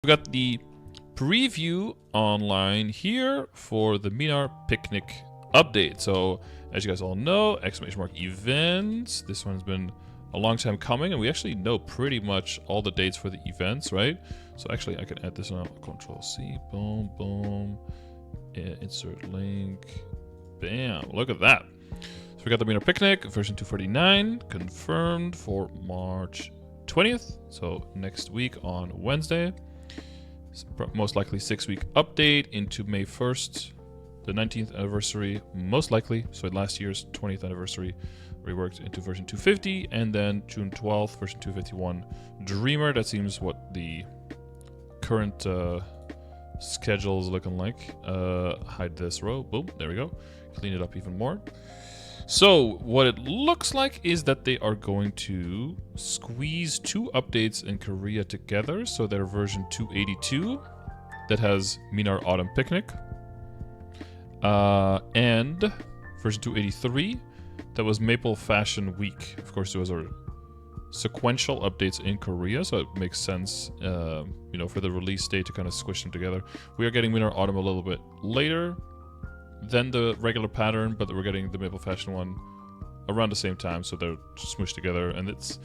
We got the preview online here for the Minar Picnic update. So, as you guys all know, ! Events. This one's been a long time coming, and we actually know pretty much all the dates for the events, right? So actually, I can add this on Control-C. Boom, boom. Insert link. Bam. Look at that. So we got the Minar Picnic version 249 confirmed for March 20th. So next week on Wednesday. Most likely 6-week update into May 1st, the 19th anniversary, most likely. So last year's 20th anniversary reworked into version 250, and then June 12th, version 251 Dreamer. That seems what the current schedule is looking like. Hide this row. Boom, there we go. Clean it up even more. So what it looks like is that they are going to squeeze 2 updates in Korea together. So their version 282 that has Minar Autumn Picnic, and version 283 that was Maple Fashion Week. Of course, those are sequential updates in Korea, so it makes sense, for the release date to kind of squish them together. We are getting Minar Autumn a little bit later than the regular pattern, but we're getting the Maple Fashion one around the same time, so they're smushed together, and it's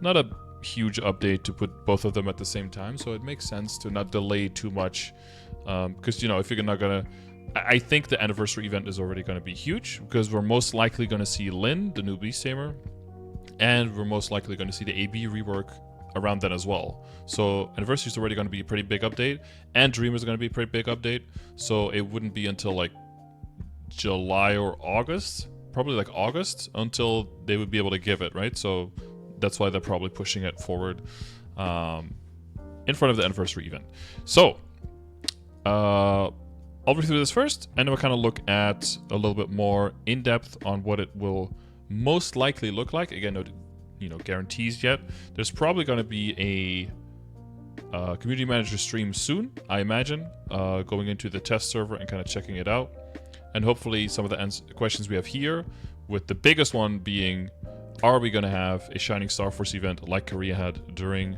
not a huge update to put both of them at the same time, so it makes sense to not delay too much, because, if you're not gonna... I think the anniversary event is already going to be huge, because we're most likely going to see Lin, the new Beast Tamer, and we're most likely going to see the AB rework around then as well. So anniversary is already going to be a pretty big update, and Dreamer is going to be a pretty big update, so it wouldn't be until like July or August, probably like August, until they would be able to give it, right? So that's why they're probably pushing it forward in front of the anniversary event. So I'll read through this first, and then we'll kind of look at a little bit more in depth on what it will most likely look like. Again, no guarantees yet. There's probably going to be a community manager stream soon, I imagine, going into the test server and kind of checking it out. And hopefully some of the questions we have here, with the biggest one being, are we going to have a Shining Star Force event like Korea had during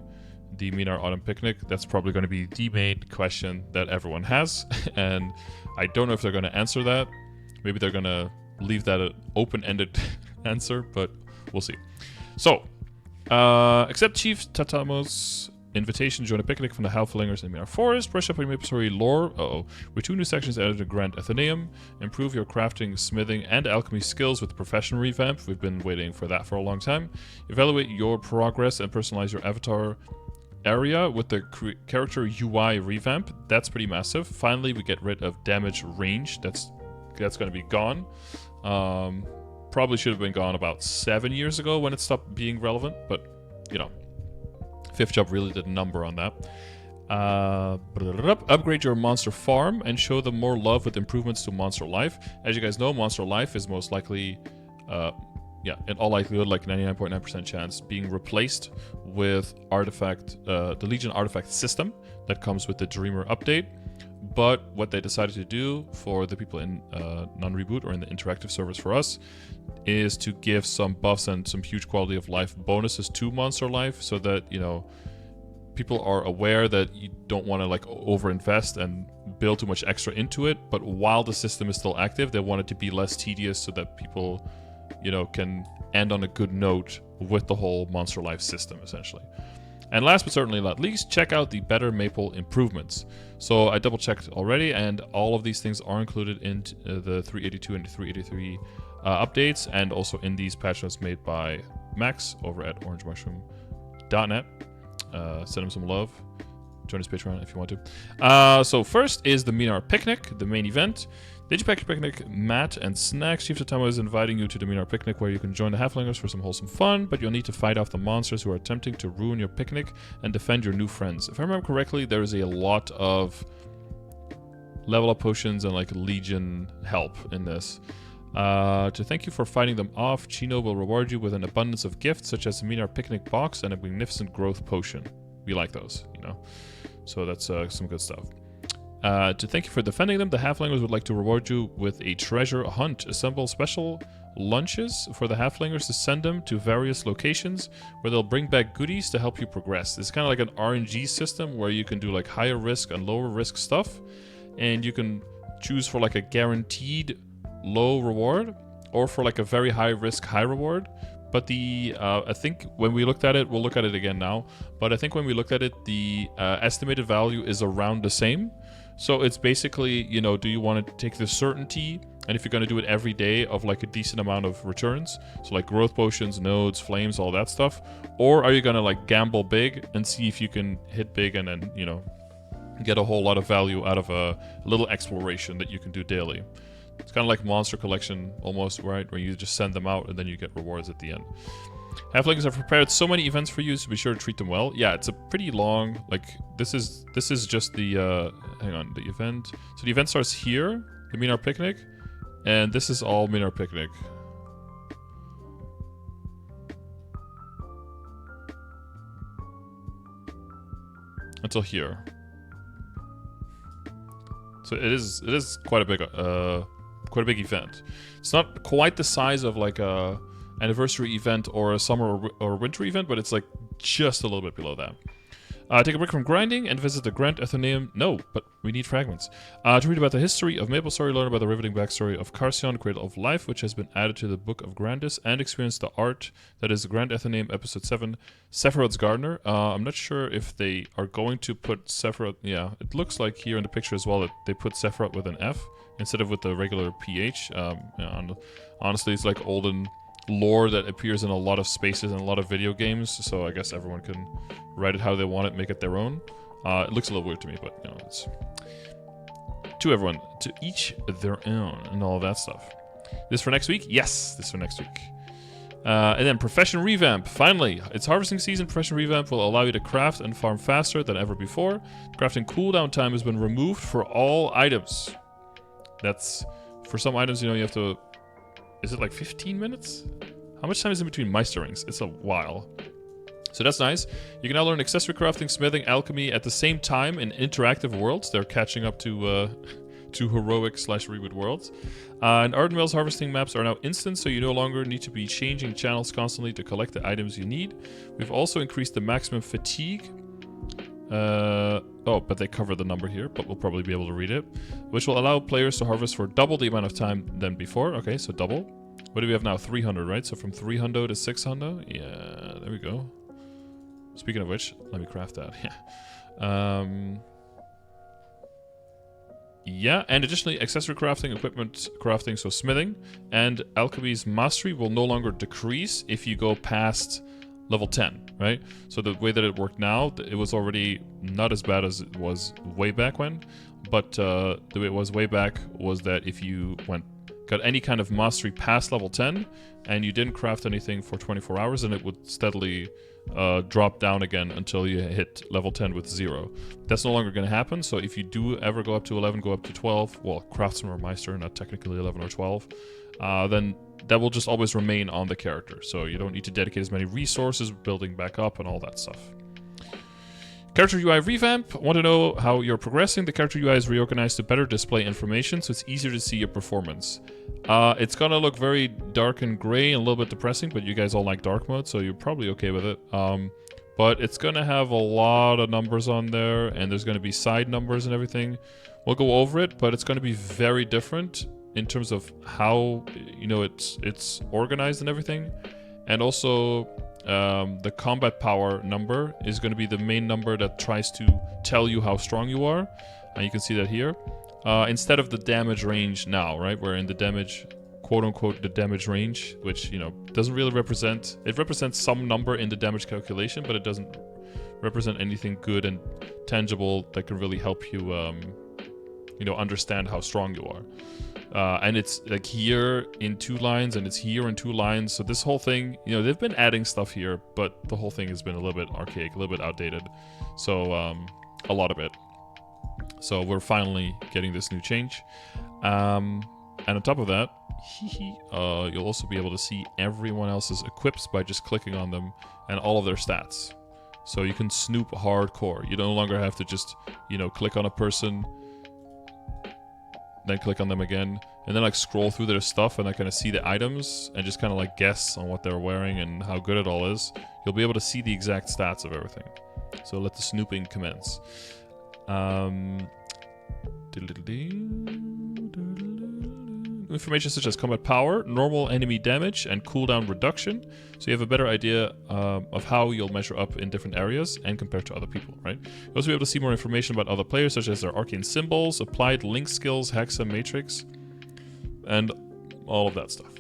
the Minar Autumn Picnic? That's probably going to be the main question that everyone has. And I don't know if they're going to answer that. Maybe they're going to leave that an open-ended answer, but we'll see. So, accept Chief Tatamo's invitation to join a picnic from the Halflingers in Minar Forest. Brush up on your MapleStory lore. With 2 new sections added to Grand Athenaeum. Improve your crafting, smithing, and alchemy skills with the profession revamp. We've been waiting for that for a long time. Evaluate your progress and personalize your avatar area with the character UI revamp. That's pretty massive. Finally, we get rid of damage range. That's going to be gone. Probably should have been gone about 7 years ago when it stopped being relevant, but 5th job really did a number on that. Upgrade your monster farm and show them more love with improvements to monster life. As you guys know, monster life is most likely, in all likelihood, like 99.9% chance, being replaced with the Legion artifact system that comes with the Dreamer update. But what they decided to do for the people in non-reboot or in the interactive servers for us is to give some buffs and some huge quality of life bonuses to monster life, so that people are aware that you don't want to like overinvest and build too much extra into it, but while the system is still active, they want it to be less tedious so that people can end on a good note with the whole monster life system, essentially. And last but certainly not least, check out the Better Maple improvements. So I double checked already, and all of these things are included in the 382 and 383 updates, and also in these patch notes made by Max over at Orangemushroom.net. Send him some love. Join his Patreon if you want to. So first is the Minar Picnic, the main event. Digipack your picnic, mat, and snacks. Chief Tatamo is inviting you to the Minar Picnic, where you can join the Halflingers for some wholesome fun, but you'll need to fight off the monsters who are attempting to ruin your picnic and defend your new friends. If I remember correctly, there is a lot of level up potions and like Legion help in this. To thank you for fighting them off, Chino will reward you with an abundance of gifts, such as a Minar Picnic box and a magnificent growth potion. We like those, So that's some good stuff. To thank you for defending them, the Halflingers would like to reward you with a treasure hunt. Assemble special lunches for the halflingers to send them to various locations where they'll bring back goodies to help you progress. It's kind of like an RNG system where you can do like higher risk and lower risk stuff, and you can choose for like a guaranteed low reward or for like a very high risk, high reward. But the, I think when we looked at it, we'll look at it again now, but I think when we looked at it, the estimated value is around the same. So it's basically, you know, do you want to take the certainty, and if you're going to do it every day, of like a decent amount of returns, so like growth potions, nodes, flames, all that stuff, or are you going to like gamble big and see if you can hit big and then, you know, get a whole lot of value out of a little exploration that you can do daily. It's kind of like monster collection almost, right? Where you just send them out and then you get rewards at the end. Halflings have prepared so many events for you, so be sure to treat them well. Yeah, it's a pretty long, like, this is just the, hang on, the event. So the event starts here, the Minar Picnic, and this is all Minar Picnic. Until here. So it is quite a big event. It's not quite the size of like a anniversary event or a summer or winter event, but it's like just a little bit below that. Take a break from grinding and visit the Grand Athenaeum. No, but we need fragments. To read about the history of MapleStory, learn about the riveting backstory of Carcion, Cradle of Life, which has been added to the Book of Grandis, and experience the art that is the Grand Athenaeum Episode 7, Sephiroth's Gardener. I'm not sure if they are going to put Sephiroth... Yeah, it looks like here in the picture as well that they put Sephiroth with an F instead of with the regular PH. Honestly, it's like olden lore that appears in a lot of spaces and a lot of video games, so I guess everyone can write it how they want it, make it their own. It looks a little weird to me, but you know, it's to everyone, to each their own, and all of that stuff. This for next week? Yes, this for next week. And then Profession Revamp. Finally, it's harvesting season. Profession Revamp will allow you to craft and farm faster than ever before. Crafting cooldown time has been removed for all items. That's, for some items, you know, you have to... Is it like 15 minutes? How much time is in between Meisterings? It's a while. So that's nice. You can now learn accessory crafting, smithing, alchemy at the same time in interactive worlds. They're catching up to heroic/reboot worlds. And Ardenvale's harvesting maps are now instant, so you no longer need to be changing channels constantly to collect the items you need. We've also increased the maximum fatigue. Oh, but they cover the number here, but we'll probably be able to read it. Which will allow players to harvest for double the amount of time than before. Okay, so double. What do we have now? 300, right? So from 300 to 600? Yeah, there we go. Speaking of which, let me craft that. Yeah. Yeah, and additionally, accessory crafting, equipment crafting, so smithing, and alchemy's mastery will no longer decrease if you go past level 10, right? So the way that it worked now, it was already not as bad as it was way back when, but the way it was way back was that if you got any kind of mastery past level 10 and you didn't craft anything for 24 hours, then it would steadily drop down again until you hit level 10 with 0. That's no longer going to happen, so if you do ever go up to 11, go up to 12, well, Craftsman or Meister, not technically 11 or 12, then that will just always remain on the character. So you don't need to dedicate as many resources, building back up and all that stuff. Character UI revamp. Want to know how you're progressing? The character UI is reorganized to better display information, so it's easier to see your performance. It's gonna look very dark and gray and a little bit depressing, but you guys all like dark mode, so you're probably okay with it. But it's gonna have a lot of numbers on there, and there's gonna be side numbers and everything. We'll go over it, but it's gonna be very different in terms of how, you know, it's organized and everything. And also, the combat power number is going to be the main number that tries to tell you how strong you are. And you can see that here. Instead of the damage range now, right? We're in the damage, quote unquote, the damage range, which, you know, doesn't really represent... It represents some number in the damage calculation, but it doesn't represent anything good and tangible that can really help you, you know, understand how strong you are. And it's like here in 2 lines, and it's here in 2 lines. So this whole thing, you know, they've been adding stuff here, but the whole thing has been a little bit archaic, a little bit outdated. So a lot of it. So we're finally getting this new change. And on top of that, you'll also be able to see everyone else's equips by just clicking on them and all of their stats. So you can snoop hardcore. You no longer have to just, you know, click on a person, then click on them again, and then like scroll through their stuff and I kind of see the items and just kind of like guess on what they're wearing and how good it all is, you'll be able to see the exact stats of everything. So let the snooping commence. Information such as combat power, normal enemy damage, and cooldown reduction. So you have a better idea of how you'll measure up in different areas and compared to other people, right? You'll also be able to see more information about other players, such as their arcane symbols, applied link skills, hexa, matrix, and all of that stuff.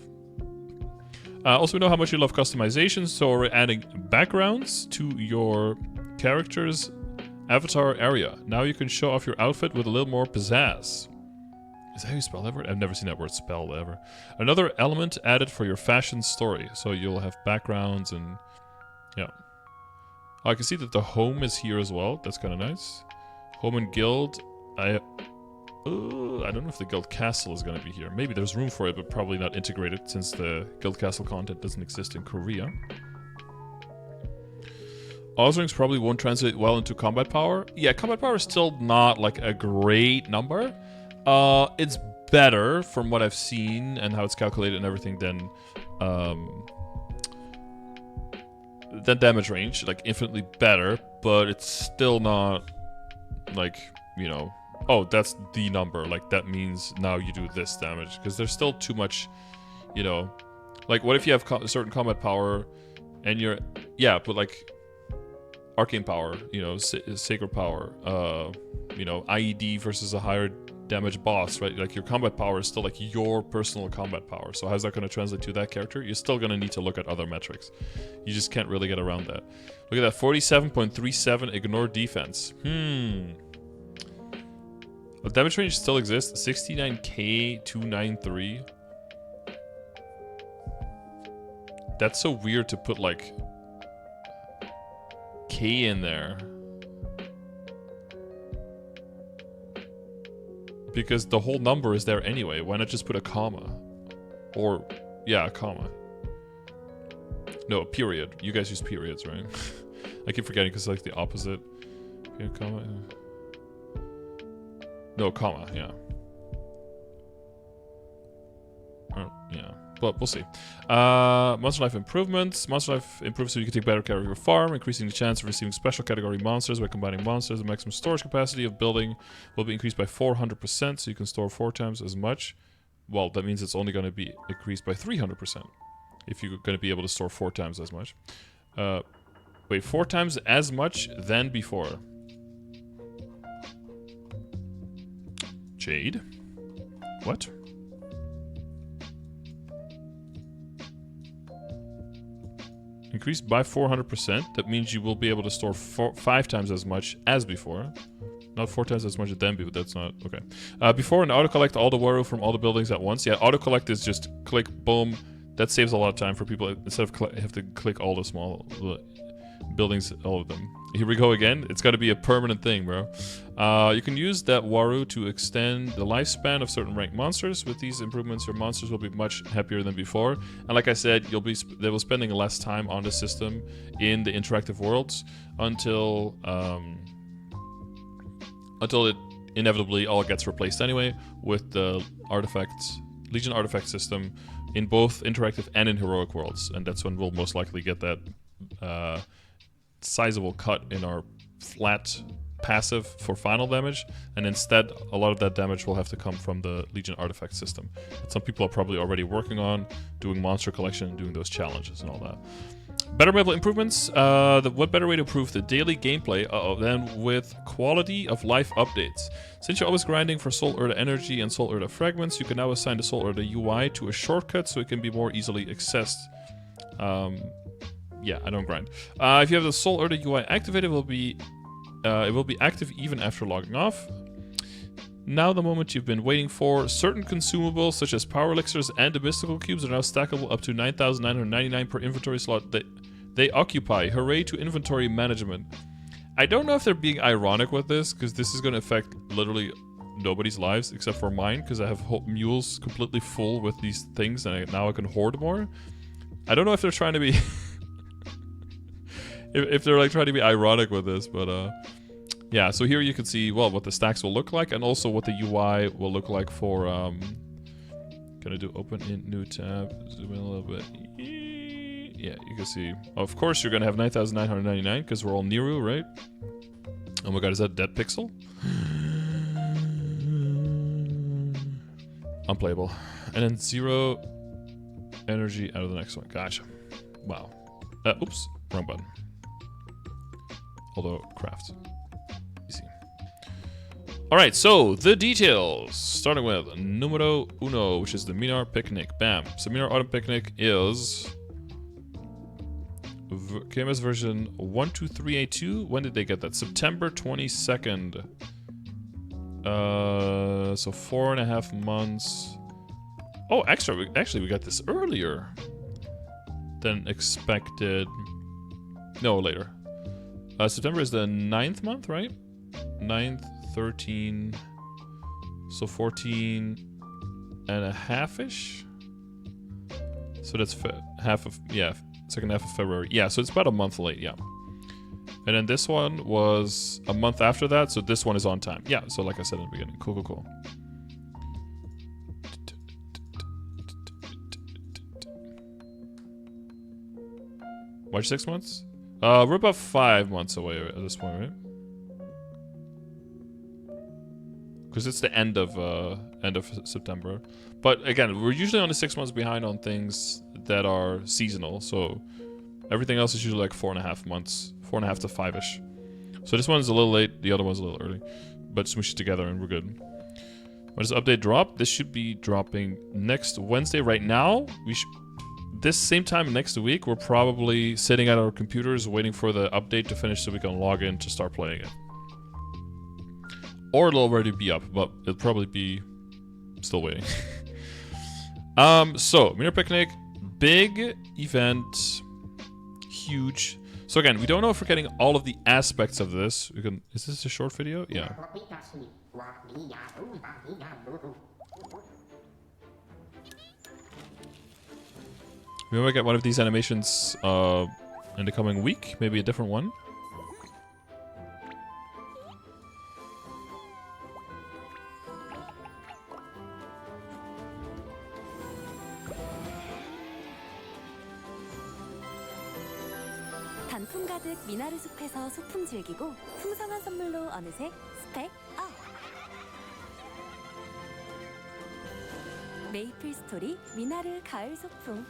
Also, we know how much you love customizations, so we're adding backgrounds to your character's avatar area. Now you can show off your outfit with a little more pizzazz. Is that how you spell that word? I've never seen that word spelled ever. Another element added for your fashion story. So you'll have backgrounds and... yeah. Oh, I can see that the home is here as well. That's kind of nice. Home and guild. I don't know if the guild castle is going to be here. Maybe there's room for it, but probably not integrated since the guild castle content doesn't exist in Korea. Ozrings probably won't translate well into combat power. Yeah, combat power is still not like a great number. It's better from what I've seen and how it's calculated and everything than damage range. Like infinitely better, but it's still not like, you know, oh, that's the number. Like that means now you do this damage, because there's still too much, you know. Like what if you have certain combat power and you're, yeah, but like arcane power, you know, sacred power, you know, IED versus a higher damage boss, right? Like your combat power is still like your personal combat power. So how's that going to translate to that character? You're still going to need to look at other metrics. You just can't really get around that. Look at that, 47.37 ignore defense. The damage range still exists, 69k 293. That's so weird to put like K in there. Because the whole number is there anyway. Why not just put a comma? Or, yeah, a comma. No, a period. You guys use periods, right? I keep forgetting because it's like the opposite. Okay, comma. No, comma, yeah. Yeah, but we'll see. Monster Life improvements. Monster Life improves so you can take better care of your farm, increasing the chance of receiving special category monsters by combining monsters. The maximum storage capacity of building will be increased by 400%, so you can store 4 times as much. Well, that means it's only going to be increased by 300% if you're going to be able to store 4 times as much. Wait, 4 times as much than before. Jade? What? Increased by 400%. That means you will be able to store 5 times as much as before. Not 4 times as much as then, but that's not... okay. Before, and autocollect all the Waru from all the buildings at once. Yeah, autocollect is just click, boom. That saves a lot of time for people. Instead of have to click all the small buildings, all of them. Here we go again. It's got to be a permanent thing, bro. You can use that Waru to extend the lifespan of certain ranked monsters. With these improvements, your monsters will be much happier than before. And like I said, they will be spending less time on the system in the interactive worlds until it inevitably all gets replaced anyway with the Legion artifact system in both interactive and in heroic worlds. And that's when we'll most likely get that sizable cut in our flat passive for final damage, and instead a lot of that damage will have to come from the Legion artifact system that some people are probably already working on, doing monster collection and doing those challenges and all that. Better Maple improvements. What better way to improve the daily gameplay than with quality of life updates? Since you're always grinding for Soul Urda energy and Soul Urda fragments, you can now assign the Soul Urda UI to a shortcut so it can be more easily accessed. Yeah, I don't grind. If you have the Soul Urda UI activated, it will be active even after logging off. Now the moment you've been waiting for. Certain consumables such as power elixirs and the mystical cubes are now stackable up to 9,999 per inventory slot that they occupy. Hooray to inventory management. I don't know if they're being ironic with this, because this is going to affect literally nobody's lives except for mine, because I have mules completely full with these things and now I can hoard more. I don't know if they're trying to be... if they're like trying to be ironic with this, but yeah, so here you can see, well, what the stacks will look like and also what the UI will look like for Can I do open in new tab? Zoom in a little bit. Yeah, you can see. Of course, you're gonna have 9,999 because we're all Niru, right? Oh my god, is that dead pixel? Unplayable. And then 0 energy out of the next one. Gotcha. Wow. Oops, wrong button. Although craft. Easy. Alright, so the details. Starting with numero uno, which is the Minar Picnic. Bam. So Minar Autumn Picnic is KMS version 12382. When did they get that? September 22nd. So 4.5 months. Oh, actually we got this earlier than expected. No, later. September is the 9th month, right? 9th, 13. So 14 and a half-ish. So that's half of, yeah, second half of February. Yeah, so it's about a month late, yeah. And then this one was a month after that, so this one is on time. Yeah, so like I said in the beginning. Cool, cool, cool. Why 6 months? We're about 5 months away at this point, right? Because it's the end of September. But again, we're usually only 6 months behind on things that are seasonal. So everything else is usually like 4.5 months, 4.5 to 5-ish. So this one's a little late, the other one's a little early. But smoosh it together and we're good. When does the update drop? This should be dropping next Wednesday. Right now, this same time next week, we're probably sitting at our computers waiting for the update to finish so we can log in to start playing it. Or it'll already be up, but it'll probably be still waiting. So, Minar Picnic, big event, huge. So again, we don't know if we're getting all of the aspects of this. Is this a short video? Yeah. We might get one of these animations in the coming week, maybe a different one. 단풍 가득 미나르 숲에서 소풍 즐기고 풍성한 선물로 어느새 스펙 업. 메이플 스토리 미나르 가을 소풍.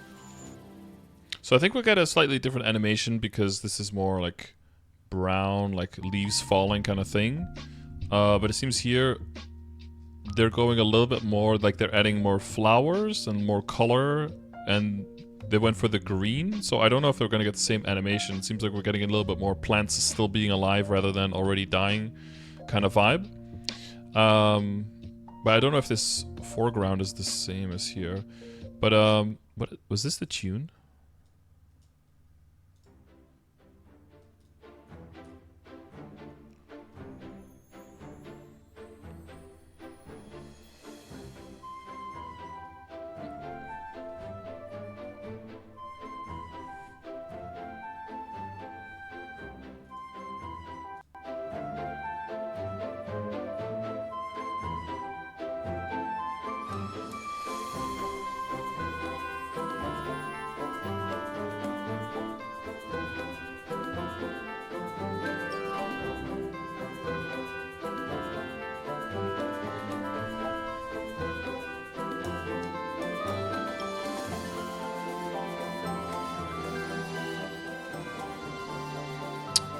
So I think we'll get a slightly different animation because this is more like brown, like leaves falling kind of thing. But it seems here they're going a little bit more, like they're adding more flowers and more color, and they went for the green. So I don't know if they're going to get the same animation. It seems like we're getting a little bit more plants still being alive rather than already dying kind of vibe. But I don't know if this foreground is the same as here. But what was this the tune?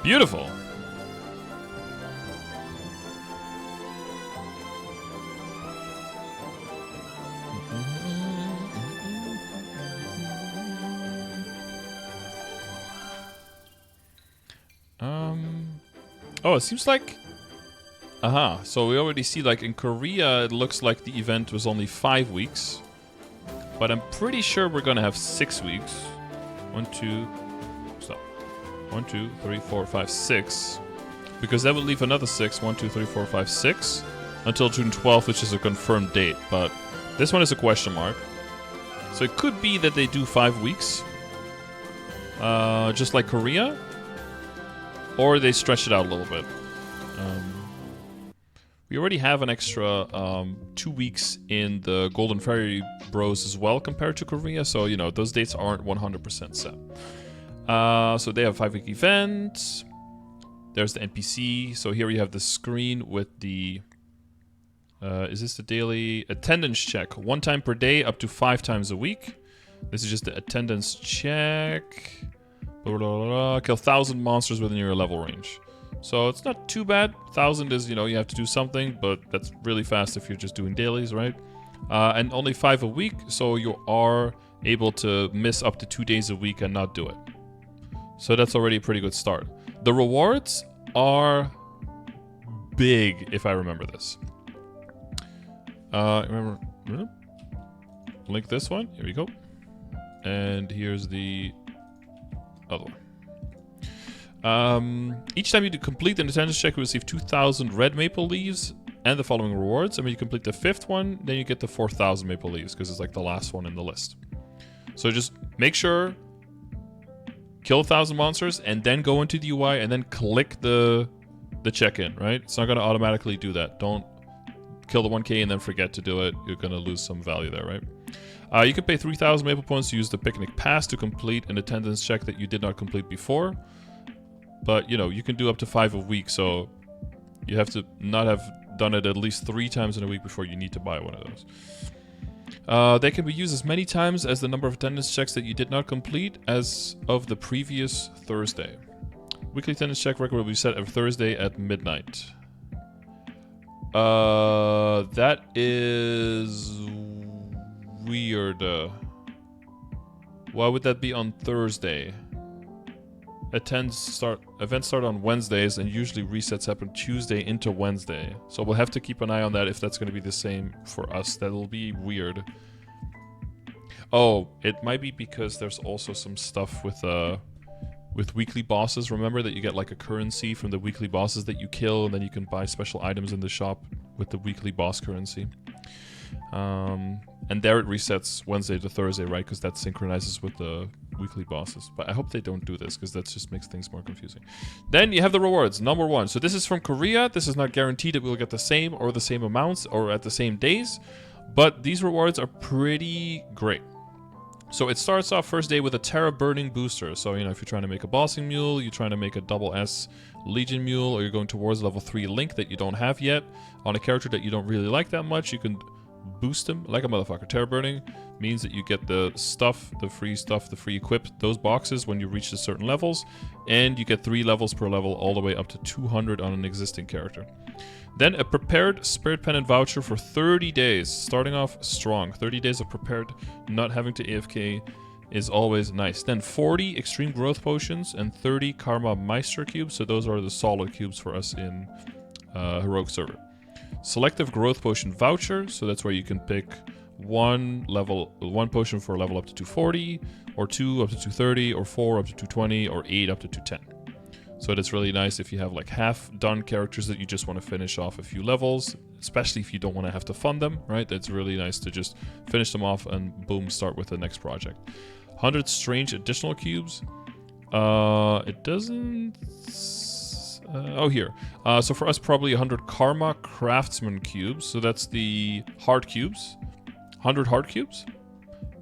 Beautiful. Oh, it seems like... So we already see, like, in Korea, it looks like the event was only 5 weeks. But I'm pretty sure we're gonna have 6 weeks. 1, 2... Stop. 1, 2, 3, 4, 5, 6. Because that would leave another 6. 1, 2, 3, 4, 5, 6. Until June 12th, which is a confirmed date. But this one is a question mark. So it could be that they do 5 weeks. Just like Korea. Or they stretch it out a little bit. We already have an extra 2 weeks in the Golden Fairy Bros as well compared to Korea, so you know those dates aren't 100% set. So they have 5-week events. There's the NPC. So here we have the screen with the is this the daily attendance check? 1 time per day, up to 5 times a week. This is just the attendance check. Blah, blah, blah, blah. Kill 1,000 monsters within your level range. So it's not too bad. 1,000 is, you know, you have to do something, but that's really fast if you're just doing dailies, right? And only 5 a week, so you are able to miss up to 2 days a week and not do it. So that's already a pretty good start. The rewards are big, if I remember this. Link this one. Here we go. And here's the other one. Each time you complete an attendance check, you receive 2,000 red maple leaves and the following rewards. And when you complete the 5th one, then you get the 4,000 maple leaves because it's like the last one in the list. So just make sure, kill 1,000 monsters and then go into the UI and then click the check-in, right? It's not going to automatically do that. Don't kill the 1k and then forget to do it. You're going to lose some value there, right? You can pay 3,000 maple points to use the picnic pass to complete an attendance check that you did not complete before. But, you know, you can do up to 5 a week, so you have to not have done it at least 3 times in a week before you need to buy one of those. They can be used as many times as the number of attendance checks that you did not complete as of the previous Thursday. Weekly attendance check record will be set every Thursday at midnight. That is weird. Why would that be on Thursday? Events start on Wednesdays and usually resets happen Tuesday into Wednesday. So we'll have to keep an eye on that if that's going to be the same for us. That'll be weird. Oh, it might be because there's also some stuff with weekly bosses. Remember that you get like a currency from the weekly bosses that you kill, and then you can buy special items in the shop with the weekly boss currency. And there it resets Wednesday to Thursday, right? Because that synchronizes with the weekly bosses. But I hope they don't do this, because that just makes things more confusing. Then you have the rewards. Number 1. So this is from Korea. This is not guaranteed that we'll get the same or the same amounts or at the same days. But these rewards are pretty great. So it starts off first day with a Terra Burning booster. So, you know, if you're trying to make a bossing mule, you're trying to make a double S Legion mule, or you're going towards level 3 Link that you don't have yet on a character that you don't really like that much, you can boost him like a motherfucker. Terra Burning means that you get the stuff, the free equip, those boxes when you reach the certain levels, and you get 3 levels per level all the way up to 200 on an existing character. Then a prepared Spirit Pendant voucher for 30 days, starting off strong. 30 days of prepared, not having to AFK is always nice. Then 40 Extreme Growth Potions and 30 Karma Meister Cubes, so those are the solid cubes for us in Heroic Server. Selective Growth Potion voucher, so that's where you can pick one potion for a level up to 240, or 2 up to 230, or 4 up to 220, or 8 up to 210. So that's really nice if you have like half-done characters that you just want to finish off a few levels, especially if you don't want to have to fund them, right? That's really nice to just finish them off and boom, start with the next project. 100 Strange Additional Cubes. It doesn't... oh, here. So for us, probably 100 Karma Craftsman Cubes. So that's the Heart Cubes. 100 Heart Cubes.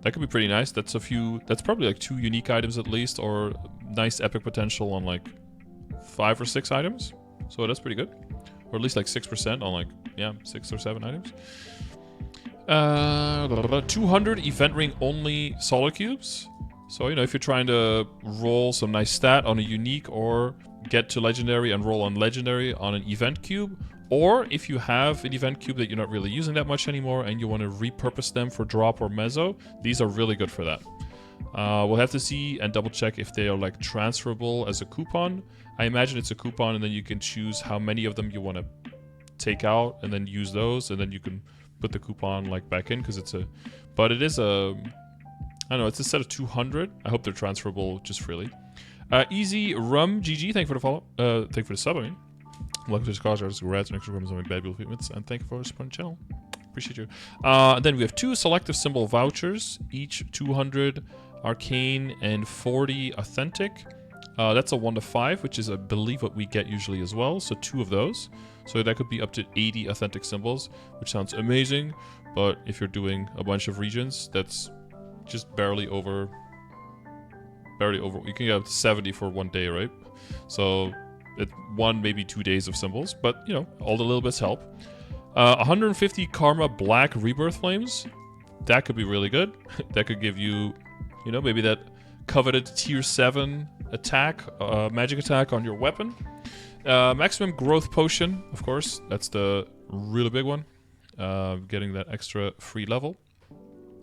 That could be pretty nice. That's probably like 2 unique items at least, or nice epic potential on like 5 or 6 items. So that's pretty good. Or at least like 6% on like, yeah, 6 or 7 items. 200 Event Ring only Solid Cubes. So, you know, if you're trying to roll some nice stat on a unique or get to legendary and roll on legendary on an event cube, or if you have an event cube that you're not really using that much anymore and you want to repurpose them for drop or mezzo, these are really good for that. We'll have to see and double check if they are like transferable as a coupon. I imagine it's a coupon, and then you can choose how many of them you want to take out and then use those, and then you can put the coupon like back in, because it's a, but it is a, I don't know, it's a set of 200. I hope they're transferable just freely. Easy Rum GG, thank you for the follow. Thank you for the sub. I mean. Welcome to the Scardor, congrats on extra comments on my bad people treatments, and thank you for supporting the channel. Appreciate you. And then we have 2 selective symbol vouchers, each 200 arcane and 40 authentic. That's a 1 to 5, which is, I believe, what we get usually as well. So 2 of those. So that could be up to 80 authentic symbols, which sounds amazing. But if you're doing a bunch of regions, that's just barely over. You can get up to 70 for 1 day, right? So 1, maybe 2 days of symbols. But, you know, all the little bits help. 150 Karma Black Rebirth Flames. That could be really good. That could give you, you know, maybe that coveted tier 7 attack, magic attack on your weapon. Maximum Growth Potion, of course. That's the really big one. Getting that extra free level.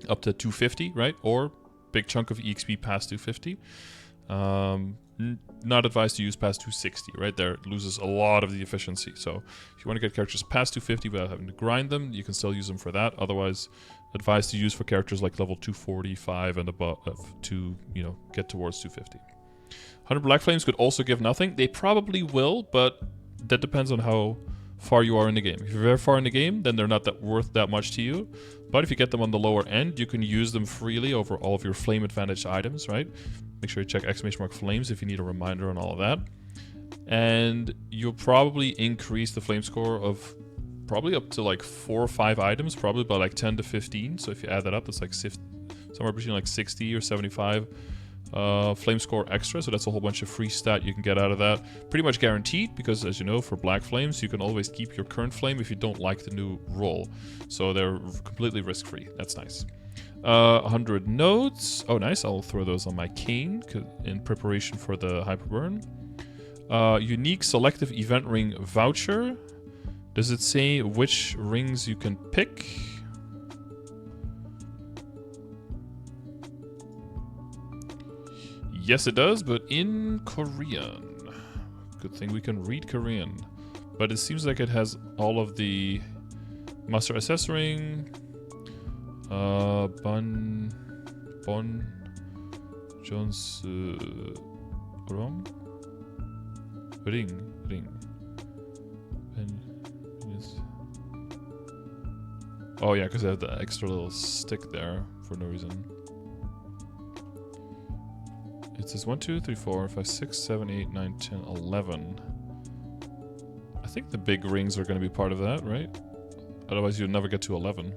Up to 250, right? Or big chunk of EXP past 250. Not advised to use past 260, right? There it loses a lot of the efficiency. So if you want to get characters past 250 without having to grind them, you can still use them for that. Otherwise, advised to use for characters like level 245 and above to, you know, get towards 250. 100 Black Flames could also give nothing. They probably will, but that depends on how far you are in the game. If you're very far in the game, then they're not that worth that much to you. But if you get them on the lower end, you can use them freely over all of your flame advantage items, right? Make sure you check !flames if you need a reminder on all of that. And you'll probably increase the flame score of probably up to like 4 or 5 items, probably by like 10 to 15. So if you add that up, that's like somewhere between like 60 or 75 flame score extra. So that's a whole bunch of free stat you can get out of that. Pretty much guaranteed, because as you know, for black flames, you can always keep your current flame if you don't like the new roll. So they're completely risk-free. That's nice. 100 nodes. Oh, nice. I'll throw those on my cane in preparation for the hyperburn. Unique selective event ring voucher. Does it say which rings you can pick? Yes, it does, but in Korean. Good thing we can read Korean. But it seems like it has all of the Master SS ring, Bon Jones Ring. Oh yeah, because I have the extra little stick there for no reason. It says 1, 2, 3, 4, 5, 6, 7, 8, 9, 10, 11. I think the big rings are going to be part of that, right? Otherwise you'll never get to 11.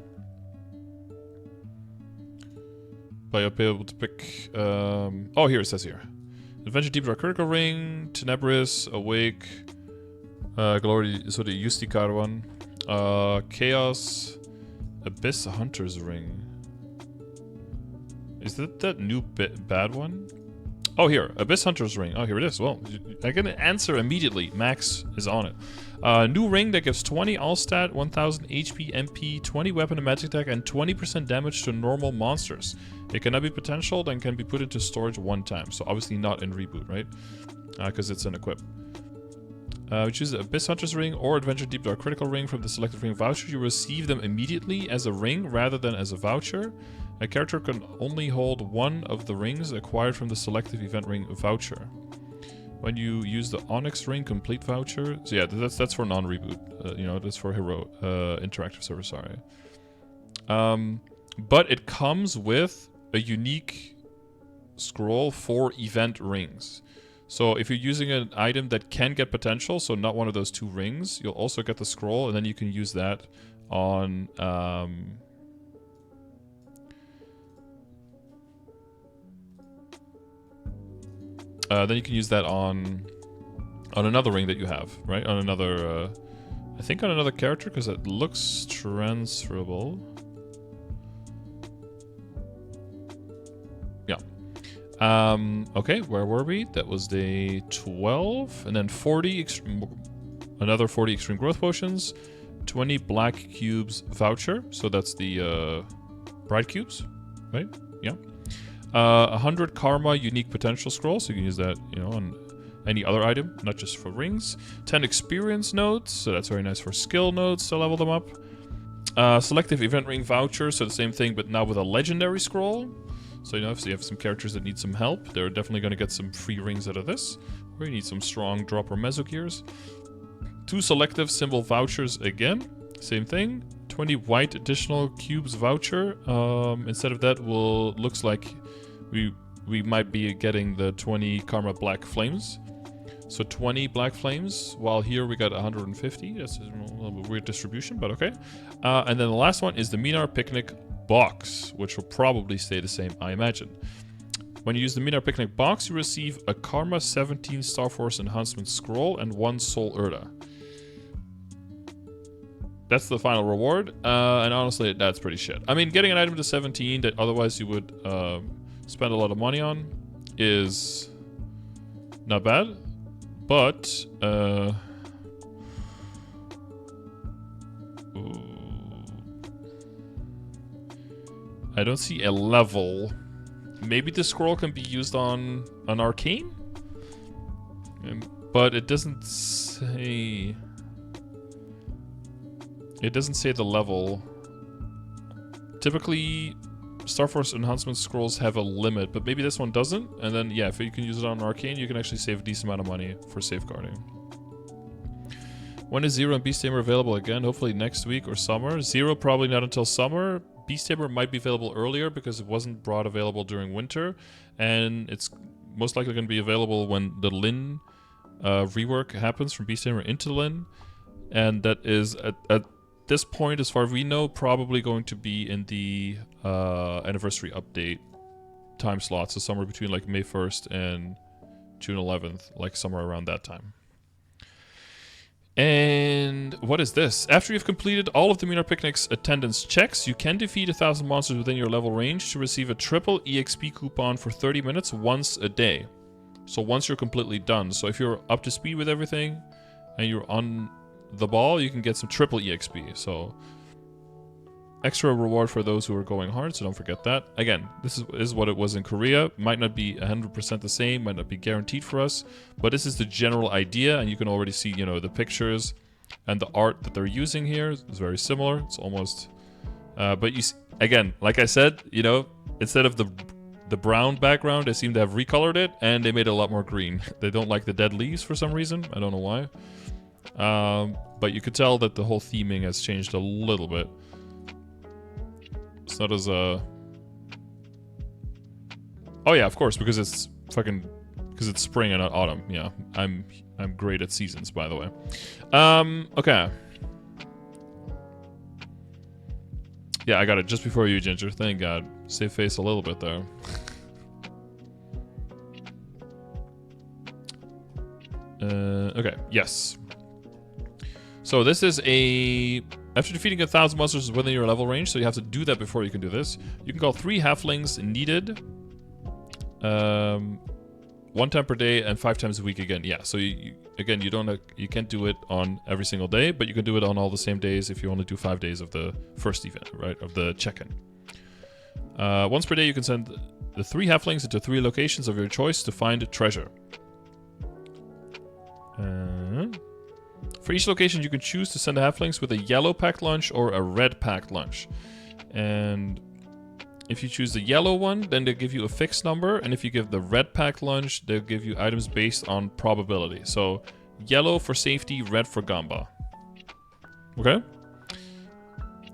But you'll be able to pick... oh, here it says here. Adventure Deep Dark Critical Ring, Tenebris, Awake, Glory, so the Justikar one. Chaos, Abyss Hunter's Ring. Is that new bad one? Oh, here. Abyss Hunter's Ring. Oh, here it is. Well, I can answer immediately. Max is on it. New ring that gives 20 all stat, 1000 HP, MP, 20 weapon and magic attack, and 20% damage to normal monsters. It cannot be potentialed and can be put into storage 1 time. So obviously not in Reboot, right? Because it's an equip. We choose the Abyss Hunter's Ring or Adventure Deep Dark Critical Ring from the selected ring voucher. You receive them immediately as a ring rather than as a voucher. A character can only hold 1 of the rings acquired from the selective event ring voucher. When you use the Onyx Ring Complete voucher, so yeah, that's for non-reboot. You know, that's for Hero interactive server. Sorry. But it comes with a unique scroll for event rings. So if you're using an item that can get potential, so not one of those 2 rings, you'll also get the scroll, and then you can use that on... then you can use that on another ring that you have, right? On another, I think on another character, because it looks transferable. Yeah. Okay, where were we? That was day 12, and then 40, another 40 extreme growth potions, 20 black cubes voucher. So that's the bright cubes, right? Yeah. 100 Karma Unique Potential Scrolls, so you can use that, you know, on any other item, not just for rings. 10 Experience Nodes, so that's very nice for skill nodes to level them up. Selective Event Ring Voucher, so the same thing, but now with a Legendary Scroll. So, you know, if you have some characters that need some help, they're definitely going to get some free rings out of this. Or you need some strong drop or meso gears. 2 Selective Symbol Vouchers again, same thing. 20 white additional cubes voucher. Instead of that, looks like we we might be getting the 20 Karma Black Flames. So 20 Black Flames, while here we got 150. That's a little bit weird distribution, but okay. And then the last one is the Minar Picnic box, which will probably stay the same, I imagine. When you use the Minar Picnic box, you receive a Karma 17 Star Force Enhancement Scroll and 1 Soul Urda. That's the final reward, and honestly, that's pretty shit. I mean, getting an item to 17 that otherwise you would spend a lot of money on is not bad, but I don't see a level. Maybe the scroll can be used on an arcane, but it doesn't say. It doesn't say the level. Typically, Star Force Enhancement Scrolls have a limit, but maybe this one doesn't. And then, yeah, if you can use it on Arcane, you can actually save a decent amount of money for safeguarding. When is Zero and Beast Tamer available again? Hopefully next week or summer. Zero probably not until summer. Beast Tamer might be available earlier because it wasn't brought available during winter. And it's most likely going to be available when the Lin rework happens from Beast Tamer into Lin. And that is, at this point, as far as we know, probably going to be in the anniversary update time slot. So somewhere between like May 1st and June 11th, like somewhere around that time. And what is this? After you've completed all of the Minar Picnic's attendance checks, you can defeat 1,000 monsters within your level range to receive a triple EXP coupon for 30 minutes once a day. So once you're completely done. So if you're up to speed with everything and you're on the ball, you can get some triple EXP. So extra reward for those who are going hard, so don't forget that. Again, this is what it was in Korea. Might not be 100% the same, might not be guaranteed for us, but this is the general idea, and you can already see, you know, the pictures and the art that they're using here is very similar. It's almost but you see, again, like I said, you know, instead of the brown background, they seem to have recolored it, and they made it a lot more green. They don't like the dead leaves for some reason. I don't know why. But you could tell that the whole theming has changed a little bit. It's not as oh yeah, of course, because it's spring and not autumn. Yeah, I'm great at seasons, by the way. Okay. Yeah, I got it just before you, Ginger. Thank God. Save face a little bit there. Okay. Yes. So this is after defeating 1,000 monsters within your level range, so you have to do that before you can do this. You can call 3 halflings needed, 1 time per day and 5 times a week again. Yeah, so you can't do it on every single day, but you can do it on all the same days if you only do 5 days of the first event, right, of the check-in. Once per day, you can send the 3 halflings into 3 locations of your choice to find a treasure. For each location, you can choose to send the halflings with a yellow packed lunch or a red packed lunch. And if you choose the yellow one, then they'll give you a fixed number. And if you give the red packed lunch, they'll give you items based on probability. So yellow for safety, red for gamba. Okay?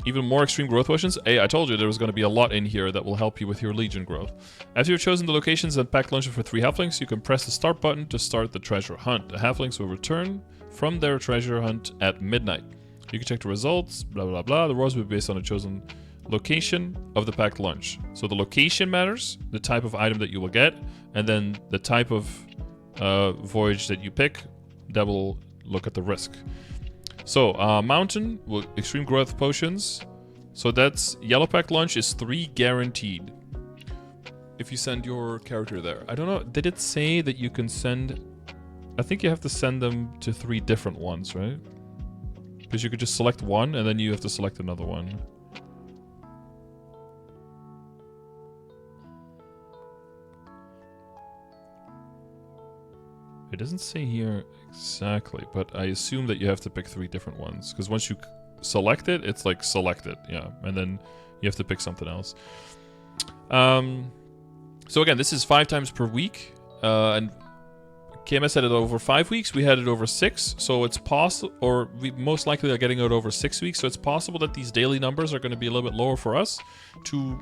Even more extreme growth potions. Hey, I told you there was going to be a lot in here that will help you with your legion growth. After you've chosen the locations and packed lunches for 3 halflings, you can press the start button to start the treasure hunt. The halflings will return from their treasure hunt at midnight. You can check the results, blah, blah, blah. The rewards will be based on a chosen location of the packed lunch. So the location matters, the type of item that you will get, and then the type of voyage that you pick, that will look at the risk. So, mountain, extreme growth potions. So that's yellow packed lunch is 3 guaranteed. If you send your character there. I don't know, did it say that you can send... I think you have to send them to 3 different ones, right? Because you could just select one and then you have to select another one. It doesn't say here exactly, but I assume that you have to pick 3 different ones. Because once you select it, it's like selected, yeah. And then you have to pick something else. So again, this is 5 times per week. And KMS had it over 5 weeks. We had it over 6. So it's possible, or we most likely are getting it over 6 weeks. So it's possible that these daily numbers are going to be a little bit lower for us to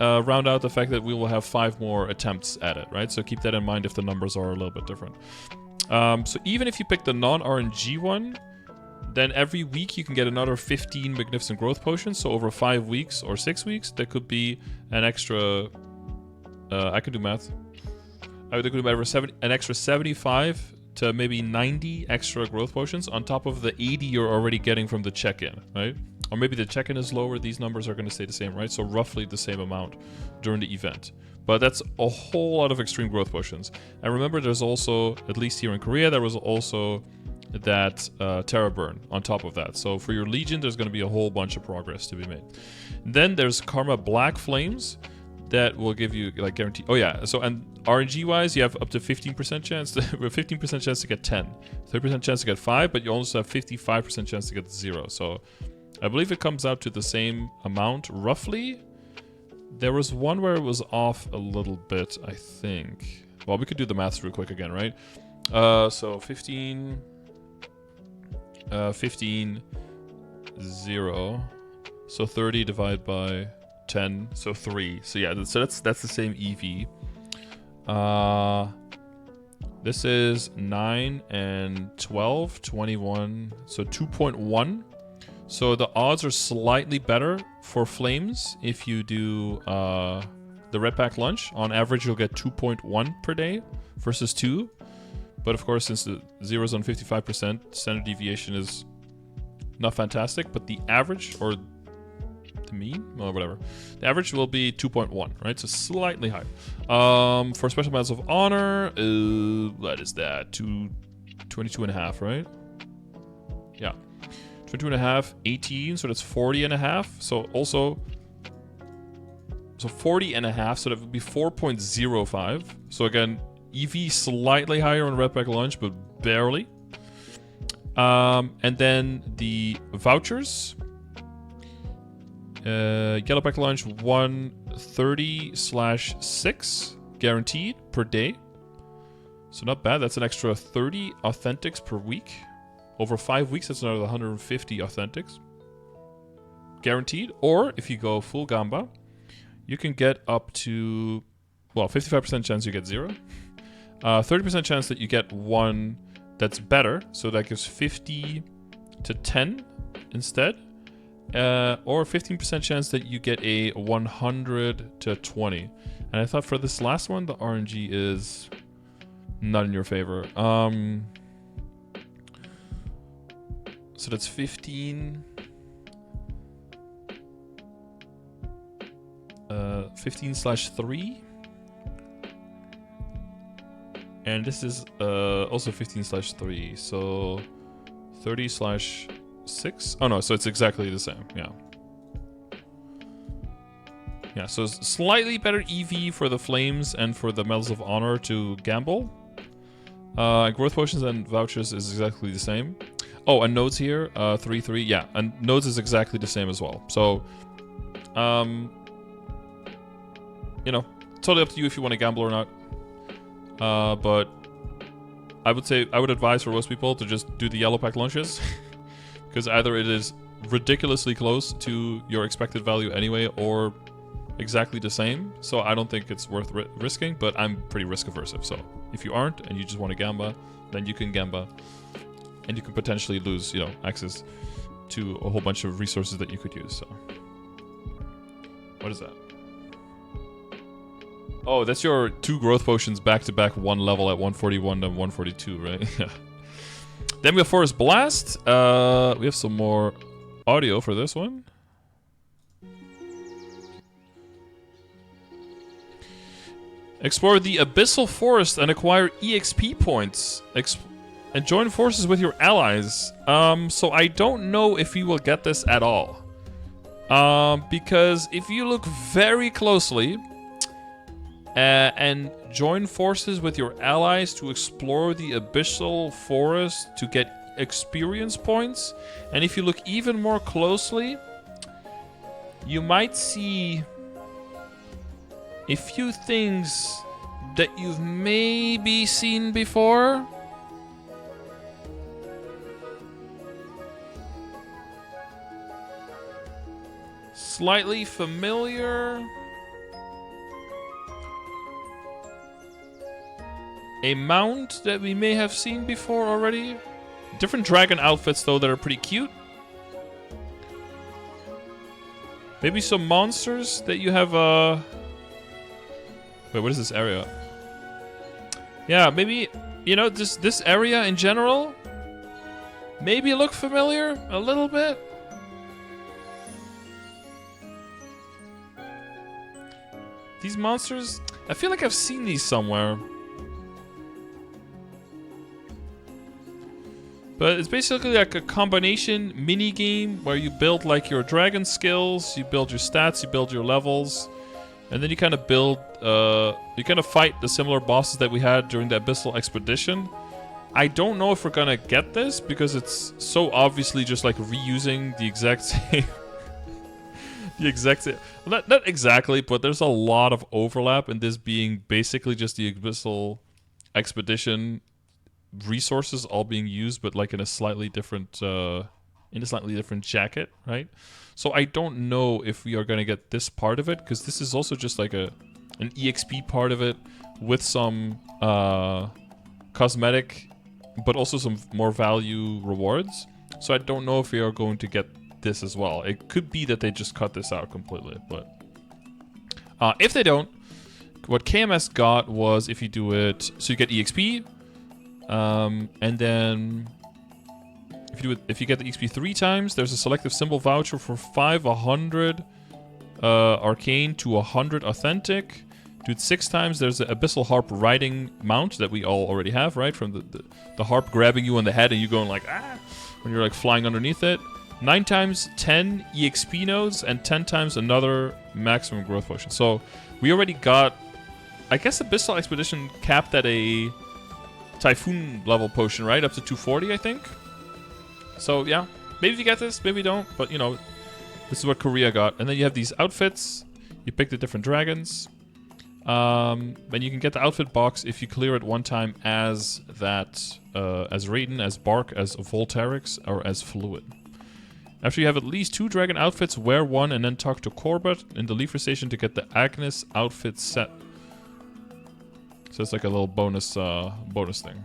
round out the fact that we will have 5 more attempts at it, right? So keep that in mind if the numbers are a little bit different. So even if you pick the non-RNG one, then every week you can get another 15 Magnificent Growth Potions. So over 5 weeks or 6 weeks, there could be an extra... I can do math. There could be an extra 75 to maybe 90 extra Growth Potions on top of the 80 you're already getting from the check-in, right? Or maybe the check-in is lower. These numbers are going to stay the same, right? So roughly the same amount during the event. But that's a whole lot of Extreme Growth Potions. And remember, there's also, at least here in Korea, there was also that Terra Burn on top of that. So for your Legion, there's going to be a whole bunch of progress to be made. Then there's Karma Black Flames that will give you like guarantee. Oh yeah, so and RNG wise, you have up to 15% chance, 15% chance to get 10, 30% chance to get 5, but you also have 55% chance to get 0. So I believe it comes out to the same amount roughly. There was one where it was off a little bit, I think. Well, we could do the math real quick again, right? So 15, 0. So 30 divided by 10, so 3. So yeah, so that's the same EV. This is 9 and 12, 21, so 2.1. So the odds are slightly better for Flames if you do the Red Pack Lunch. On average, you'll get 2.1 per day versus 2. But of course, since the 0 is on 55%, standard deviation is not fantastic. But the average, or the mean, or whatever, the average will be 2.1, right? So slightly higher. For Special Medals of Honor, what is that? 22.5, right? Yeah. 22.5, 18, so that's 40.5. So also, so 40.5, so that would be 4.05. So again, EV slightly higher on Red Pack Lunch, but barely. And then the vouchers. Yellow Pack Lunch 130/6 guaranteed per day. So not bad. That's an extra 30 authentics per week. Over 5 weeks, that's another 150 authentics. Guaranteed. Or if you go full Gamba, you can get up to, well, 55% chance you get 0. 30% chance that you get one that's better. So that gives 50 to 10 instead. Or 15% chance that you get a 100 to 20. And I thought for this last one, the RNG is not in your favor. So that's 15. 15/3. And this is also 15/3. So 30/6. Oh no, so it's exactly the same. Yeah. Yeah, so slightly better EV for the Flames and for the Medals of Honor to gamble. Growth Potions and Vouchers is exactly the same. Oh, and nodes here, 3/3. Yeah, and nodes is exactly the same as well. So, you know, totally up to you if you want to gamble or not. But I would advise for most people to just do the Yellow Pack Lunches. Because either it is ridiculously close to your expected value anyway, or exactly the same. So I don't think it's worth risking, but I'm pretty risk averse. So if you aren't and you just want to gamba, then you can gamba. And you can potentially lose, access to a whole bunch of resources that you could use. So, what is that? Oh, that's your 2 growth potions back to back, 1 level at 141 and 142, right? Yeah. Then we have Forest Blast. We have some more audio for this one. Explore the Abyssal Forest and acquire EXP points. And join forces with your allies. So I don't know if you will get this at all. Because if you look very closely and join forces with your allies to explore the Abyssal Forest to get experience points, and if you look even more closely, you might see a few things that you've maybe seen before. Slightly familiar. a mount that we may have seen before already. Different dragon outfits, though, that are pretty cute. Maybe some monsters that you have, Wait, what is this area? Yeah, maybe, you know, this area in general, maybe look familiar a little bit. These monsters, I feel like I've seen these somewhere. But it's basically like a combination mini game where you build like your dragon skills, you build your stats, you build your levels, and then you kind of build, you kind of fight the similar bosses that we had during the Abyssal Expedition. I don't know if we're gonna get this because it's so obviously just like reusing the exact same, not exactly, but there's a lot of overlap in this being basically just the Abyssal Expedition resources all being used, but like in a slightly different jacket, right? So I don't know if we are going to get this part of it, because this is also just like an EXP part of it with some cosmetic, but also some more value rewards. So I don't know if we are going to get this as well. It could be that they just cut this out completely, but if they don't, what KMS got was, if you do it, so you get EXP. And then if you get the XP 3 times, there's a selective symbol voucher for 100 arcane to 100 authentic. Do it 6 times, there's an abyssal harp riding mount that we all already have, right? From the harp grabbing you on the head and you going like, ah, when you're like flying underneath it. 9 times 10 EXP nodes and 10 times another maximum growth potion. So we already got, I guess, Abyssal Expedition capped at a Typhoon level potion, right? Up to 240, I think. So, yeah. Maybe you get this, maybe you don't. But, you know, this is what Korea got. And then you have these outfits. You pick the different dragons. And you can get the outfit box if you clear it one time as that, as Raiden, as Bark, as Volterix, or as Fluid. After you have at least 2 dragon outfits, wear one and then talk to Corbett in the Leafra Station to get the Agnes outfit set. So it's like a little bonus thing.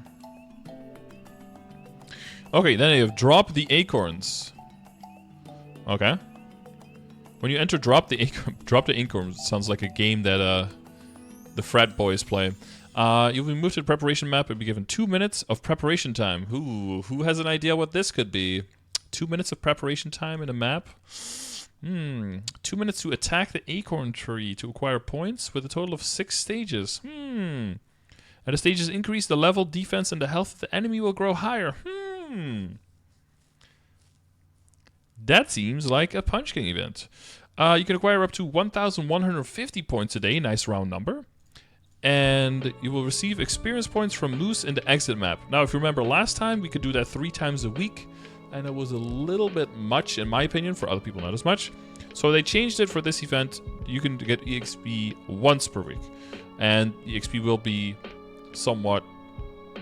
Okay, then you have drop the acorns. Okay. When you enter drop the acorns, sounds like a game that the frat boys play. You'll be moved to the preparation map and be given 2 minutes of preparation time. Who has an idea what this could be? 2 minutes of preparation time in a map? 2 minutes to attack the acorn tree to acquire points with a total of 6 stages. As the stages increase, the level, defense, and the health of the enemy will grow higher. That seems like a Punch King event. You can acquire up to 1,150 points a day, nice round number. And you will receive experience points from Moose in the exit map. Now, if you remember last time, we could do that 3 times a week. And it was a little bit much, in my opinion. For other people, not as much. So they changed it for this event. You can get EXP once per week. And the EXP will be somewhat,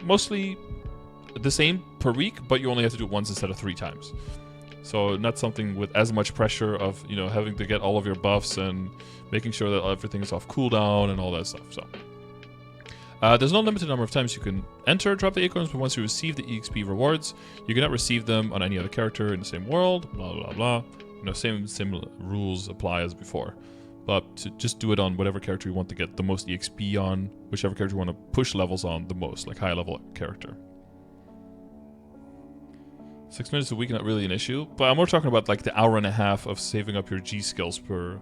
mostly the same per week, but you only have to do it once instead of 3 times. So not something with as much pressure of, you know, having to get all of your buffs and making sure that everything is off cooldown and all that stuff. So there's no limited number of times you can enter drop the acorns, but once you receive the EXP rewards, you cannot receive them on any other character in the same world, blah, blah, blah. You know, same rules apply as before. But to just do it on whatever character you want to get the most EXP on, whichever character you want to push levels on the most, like high level character. 6 minutes a week, not really an issue, but I'm more talking about like the hour and a half of saving up your G skills for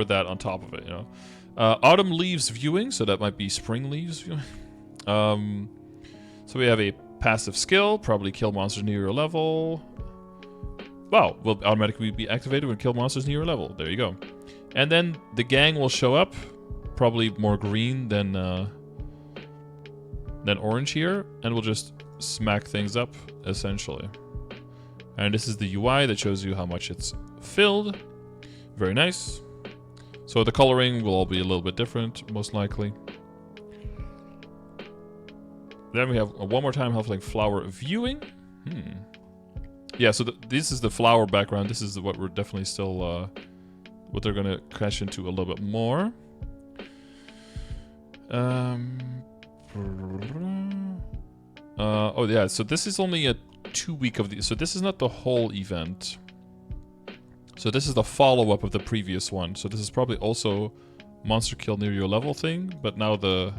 that on top of it, you know. Autumn leaves viewing, so that might be spring leaves viewing. So we have a passive skill, probably kill monsters near your level. Wow, will automatically be activated when kill monsters near your level. There you go. And then the gang will show up, probably more green than orange here, and we'll just smack things up essentially. And this is the UI that shows you how much it's filled. Very nice. So the coloring will all be a little bit different, most likely. Then we have one more time Halfling Flower viewing. Yeah, so this is the flower background. This is what we're definitely still, what they're gonna crash into a little bit more. Oh yeah, so this is only a 2 week of the. So this is not the whole event. So this is the follow-up of the previous one. So this is probably also monster kill near your level thing, but now the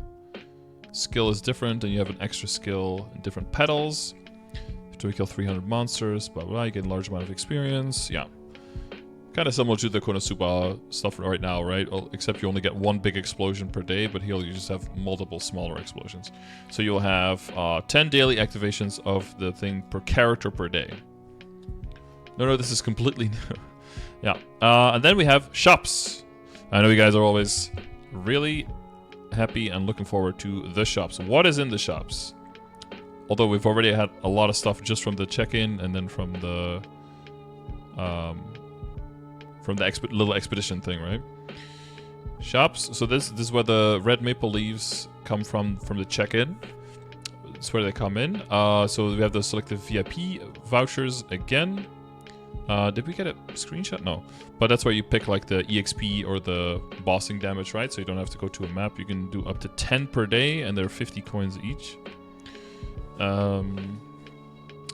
skill is different and you have an extra skill in different petals. After we kill 300 monsters, blah blah, you get a large amount of experience. Yeah. Kind of similar to the Konosuba stuff right now, right? Except you only get one big explosion per day, but here you just have multiple smaller explosions. So you'll have 10 daily activations of the thing per character per day. No, this is completely new. Yeah. And then we have shops. I know you guys are always really happy and looking forward to the shops. What is in the shops? Although we've already had a lot of stuff just from the check-in and then from the little expedition thing, right? Shops. So this is where the red maple leaves come from the check-in. It's where they come in. So we have the selected VIP vouchers again. Did we get a screenshot? No. But that's where you pick like the EXP or the bossing damage, right? So you don't have to go to a map. You can do up to 10 per day and they're 50 coins each. Then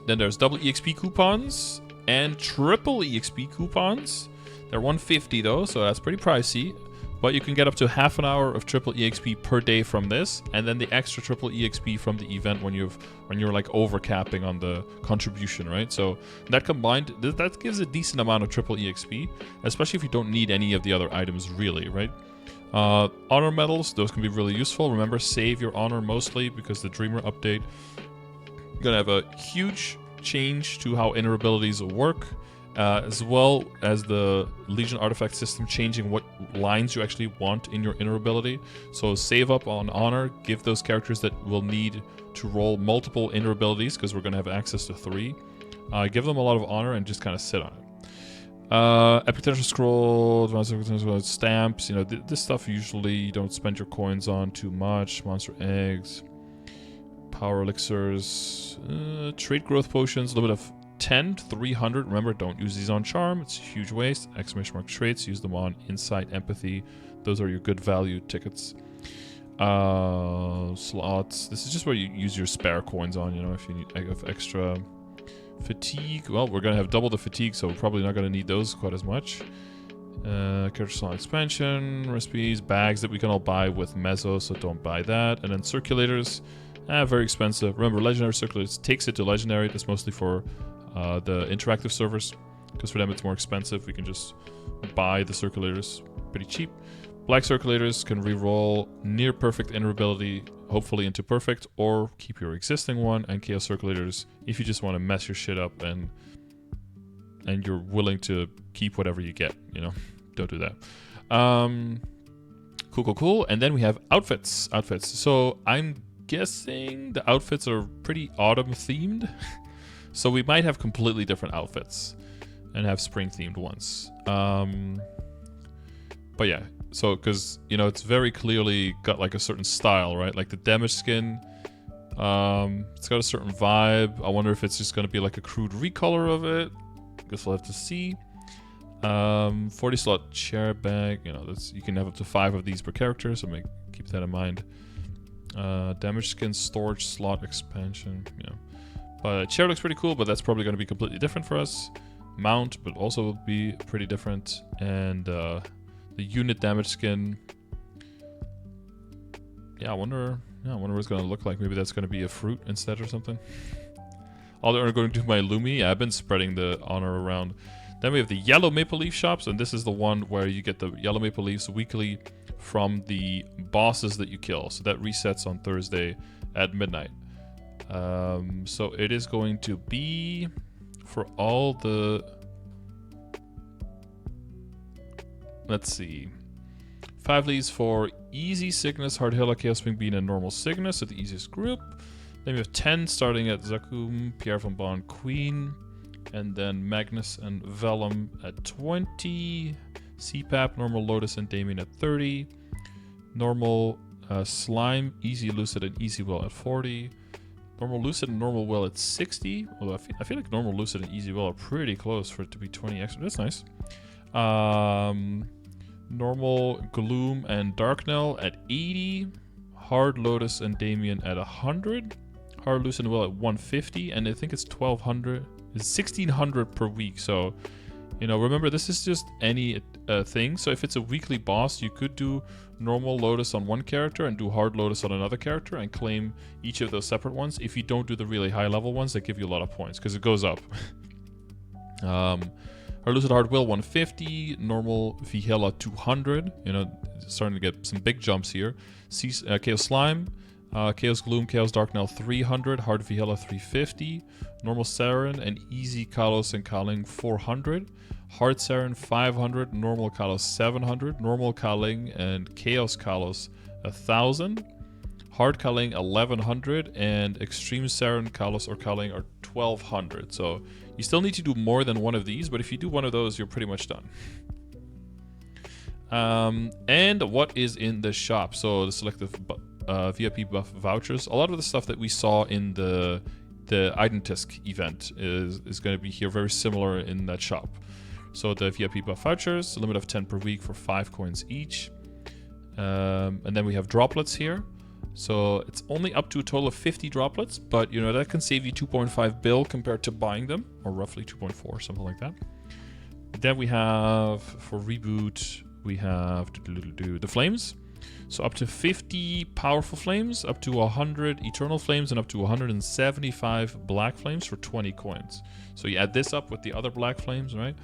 there's double EXP coupons and triple EXP coupons. They're 150 though, so that's pretty pricey. But you can get up to half an hour of triple EXP per day from this, and then the extra triple EXP from the event when you're like overcapping on the contribution, right? So that combined, that gives a decent amount of triple EXP, especially if you don't need any of the other items really, right? Honor medals, those can be really useful. Remember, save your honor mostly because the Dreamer update gonna have a huge change to how inner abilities work. As well as the Legion artifact system changing what lines you actually want in your inner ability. So save up on honor, give those characters that will need to roll multiple inner abilities, because we're going to have access to 3. Give them a lot of honor and just kind of sit on it. Epic Potential Scroll, stamps, this stuff usually you don't spend your coins on too much. Monster eggs, power elixirs, trait growth potions, a little bit of 10 to 300. Remember, don't use these on charm. It's a huge waste. Exclamation mark traits. Use them on insight, empathy. Those are your good value tickets. Slots. This is just where you use your spare coins on, if you need extra fatigue. Well, we're going to have double the fatigue, so we're probably not going to need those quite as much. Character slot expansion, recipes, bags that we can all buy with Mezzo, so don't buy that. And then circulators. Very expensive. Remember, legendary circulators takes it to legendary. That's mostly for the interactive servers, because for them it's more expensive. We can just buy the circulators pretty cheap. Black circulators can reroll near perfect inner ability, hopefully into perfect, or keep your existing one. And chaos circulators, if you just want to mess your shit up and you're willing to keep whatever you get, don't do that. Cool. And then we have outfits. So I'm guessing the outfits are pretty autumn themed. So we might have completely different outfits and have spring themed ones. But yeah, so because it's very clearly got like a certain style, right? Like the damage skin, it's got a certain vibe. I wonder if it's just gonna be like a crude recolor of it. Guess we'll have to see. 40 slot chair bag, you can have up to 5 of these per character, so keep that in mind. Damage skin storage slot expansion, chair looks pretty cool, but that's probably going to be completely different for us. Mount, but also will be pretty different. And the unit damage skin. I wonder what it's going to look like. Maybe that's going to be a fruit instead or something. All are going to do my Lumi. I've been spreading the honor around. Then we have the yellow maple leaf shops, and this is the one where you get the yellow maple leaves weekly from the bosses that you kill. So that resets on Thursday at midnight. So it is going to be for all the... Let's see. 5 leaves for Easy Cygnus, Hardhilla, Chaos Wing Bean, and Normal Cygnus at the easiest group. Then we have 10 starting at Zakum, Pierre von Bond, Queen. And then Magnus and Vellum at 20. CPAP, Normal Lotus, and Damien at 30. Normal Slime, Easy Lucid, and Easy Will at 40. Normal Lucid and Normal Will at 60. Although I feel like Normal Lucid and Easy Will are pretty close for it to be 20 extra. That's nice. Normal Gloom and Darknell at 80. Hard Lotus and Damien at 100. Hard Loose and Will at 150. And I think it's 1200. It's 1600 per week. So, you know, remember, this is just any thing. So if it's a weekly boss, you could do normal Lotus on one character and do Hard Lotus on another character and claim each of those separate ones. If you don't do the really high level ones, that give you a lot of points because it goes up. Hard Loose and Hard Will 150, normal Vihela 200. You know, starting to get some big jumps here. Chaos Slime, Chaos Gloom, Chaos Darknell 300, Hard Vihela 350, normal Saren and easy Kalos and Kaling 400. Hard Saren 500, normal Kalos 700, normal Kaling and Chaos Kalos 1000, Hard Kaling 1100, and Extreme Saren, Kalos, or Kaling are 1200. So you still need to do more than one of these, but if you do one of those, you're pretty much done. And what is in the shop? So the selective VIP buff vouchers. A lot of the stuff that we saw in the Eidentisk event is going to be here, very similar in that shop. So the VIP buff vouchers, a limit of 10 per week for 5 coins each. And then we have droplets here. So it's only up to a total of 50 droplets, but you know, that can save you 2.5 bill compared to buying them, or roughly 2.4, something like that. Then we have, for Reboot, we have the flames. So up to 50 powerful flames, up to 100 eternal flames, and up to 175 black flames for 20 coins. So you add this up with the other black flames, right?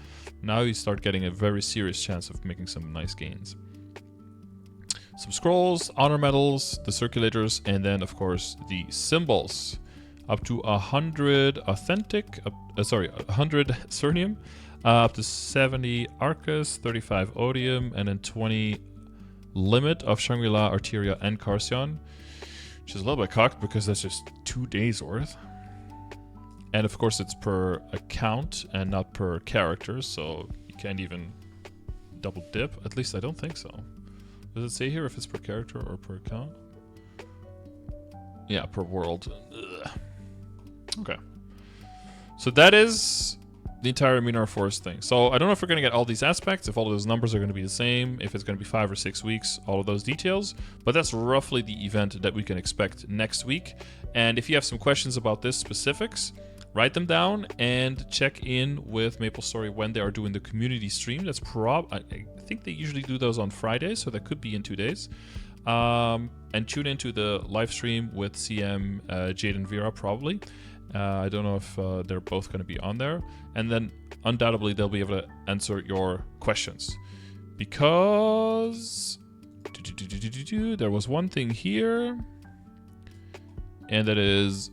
Now you start getting a very serious chance of making some nice gains. Some scrolls, honor medals, the circulators, and then of course the symbols. Up to 100 authentic, 100 Cernium, up to 70 Arcus, 35 Odium, and then 20 limit of Shangri-La, Arteria, and Carcion, which is a little bit cocked because that's just 2 days worth. And of course it's per account and not per character, so you can't even double dip. At least I don't think so. Does it say here if it's per character or per account? Yeah, per world. Ugh. Okay. So that is the entire Minar Forest thing. So I don't know if we're going to get all these aspects, if all of those numbers are going to be the same, if it's going to be 5 or 6 weeks, all of those details. But that's roughly the event that we can expect next week. And if you have some questions about this specifics, write them down and check in with MapleStory when they are doing the community stream. That's I think they usually do those on Fridays, so that could be in 2 days. And tune into the live stream with CM, Jade, and Vera probably. I don't know if they're both going to be on there. And then undoubtedly they'll be able to answer your questions. Because there was one thing here. And that is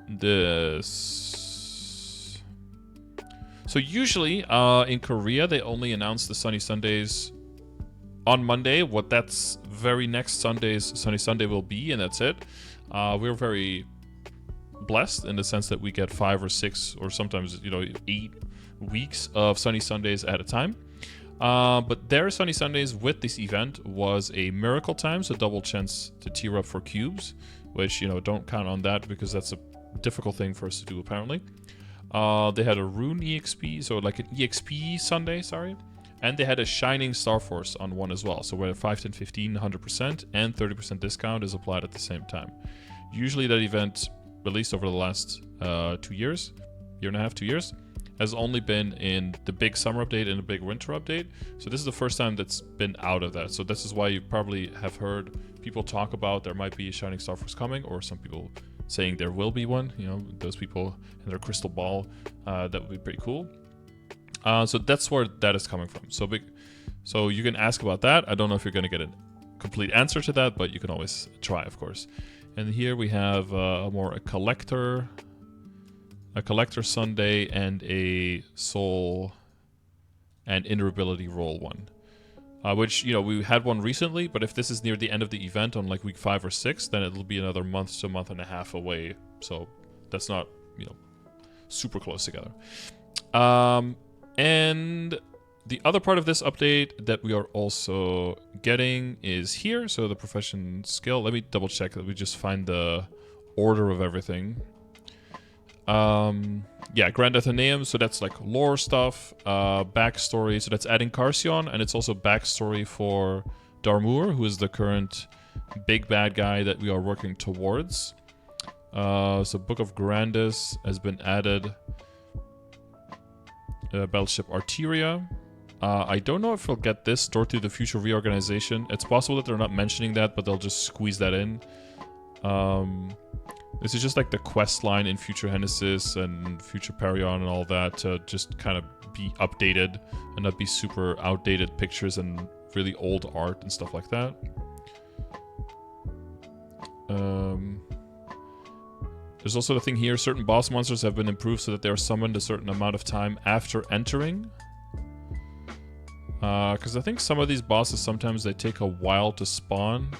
this. So usually in Korea they only announce the Sunny Sundays on Monday, what that's very next Sunday's Sunny Sunday will be, and that's it. We're very blessed in the sense that we get 5 or 6 or sometimes 8 weeks of Sunny Sundays at a time. But their Sunny Sundays with this event was a miracle time, so double chance to tier up for cubes, which don't count on that because that's a difficult thing for us to do apparently. They had a Rune EXP, so like an EXP Sunday, sorry. And they had a Shining Star Force on one as well. So where 5, 10, 15, 100% and 30% discount is applied at the same time. Usually that event, at least over the last 2 years, year and a half, 2 years, has only been in the big summer update and the big winter update. So this is the first time that's been out of that. So this is why you probably have heard people talk about there might be a Shining Star Force coming, or some people saying there will be one. Those people and their crystal ball, that would be pretty cool. So that's where that is coming from. So you can ask about that. I don't know if you're going to get a complete answer to that, but you can always try, of course. And here we have a collector Sunday and a soul and invulnerability roll one. Which, we had one recently, but if this is near the end of the event on like week 5 or 6, then it'll be another month to a month and a half away. So that's not, super close together. And the other part of this update that we are also getting is here. So the profession skill. Let me double check that we just find the order of everything. Yeah, Grand Athenaeum, so that's like lore stuff, backstory, so that's adding Carsion, and it's also backstory for Darmur, who is the current big bad guy that we are working towards. So Book of Grandis has been added. Battleship Arteria. I don't know if we'll get this, Door to the Future Reorganization. It's possible that they're not mentioning that, but they'll just squeeze that in. This is just like the quest line in Future Genesis and Future Parion and all that to just kind of be updated and not be super outdated pictures and really old art and stuff like that. There's also the thing here, certain boss monsters have been improved so that they are summoned a certain amount of time after entering. Because I think some of these bosses, sometimes they take a while to spawn.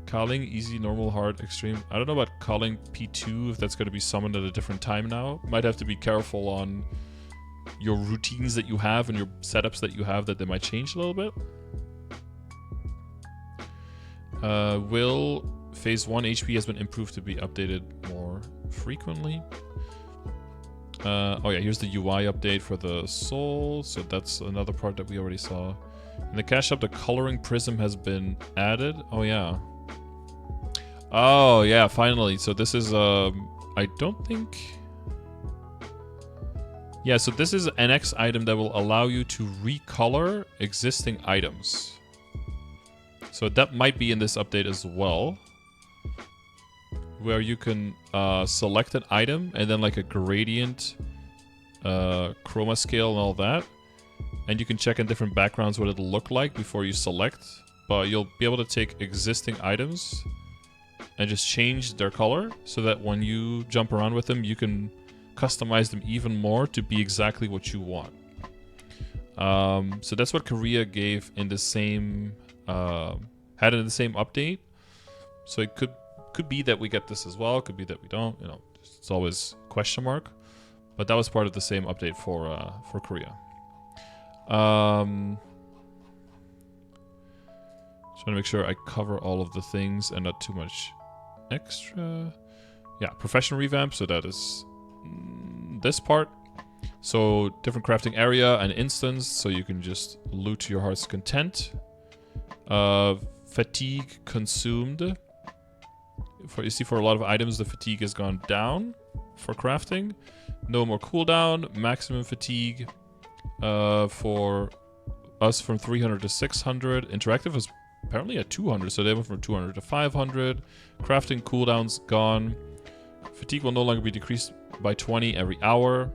Calling, easy, normal, hard, extreme. I don't know about Calling P2, if that's going to be summoned at a different time now. Might have to be careful on your routines that you have and your setups that you have, that they might change a little bit. Will Phase 1 HP has been improved to be updated more frequently. Oh yeah, here's the UI update for the soul. So that's another part that we already saw. In the cache shop, the coloring prism has been added. Oh yeah. Oh yeah, finally. So this is I don't think. Yeah, so this is an X item that will allow you to recolor existing items. So that might be in this update as well, where you can select an item and then like a gradient, chroma scale and all that. And you can check in different backgrounds what it'll look like before you select. But you'll be able to take existing items and just change their color so that when you jump around with them, you can customize them even more to be exactly what you want. So that's what Korea gave in the same, had in the same update. So it could be that we get this as well. Could be that we don't. You know, it's always question mark. But that was part of the same update for Korea. Trying to make sure I cover all of the things and not too much extra. Yeah, professional revamp. So that is this part. So different crafting area and instance. So you can just loot to your heart's content. Fatigue consumed. You see, for a lot of items, the fatigue has gone down for crafting. No more cooldown. Maximum fatigue for us from 300 to 600. Interactive is apparently at 200, so they went from 200 to 500. Crafting cooldowns gone. Fatigue will no longer be decreased by 20 every hour.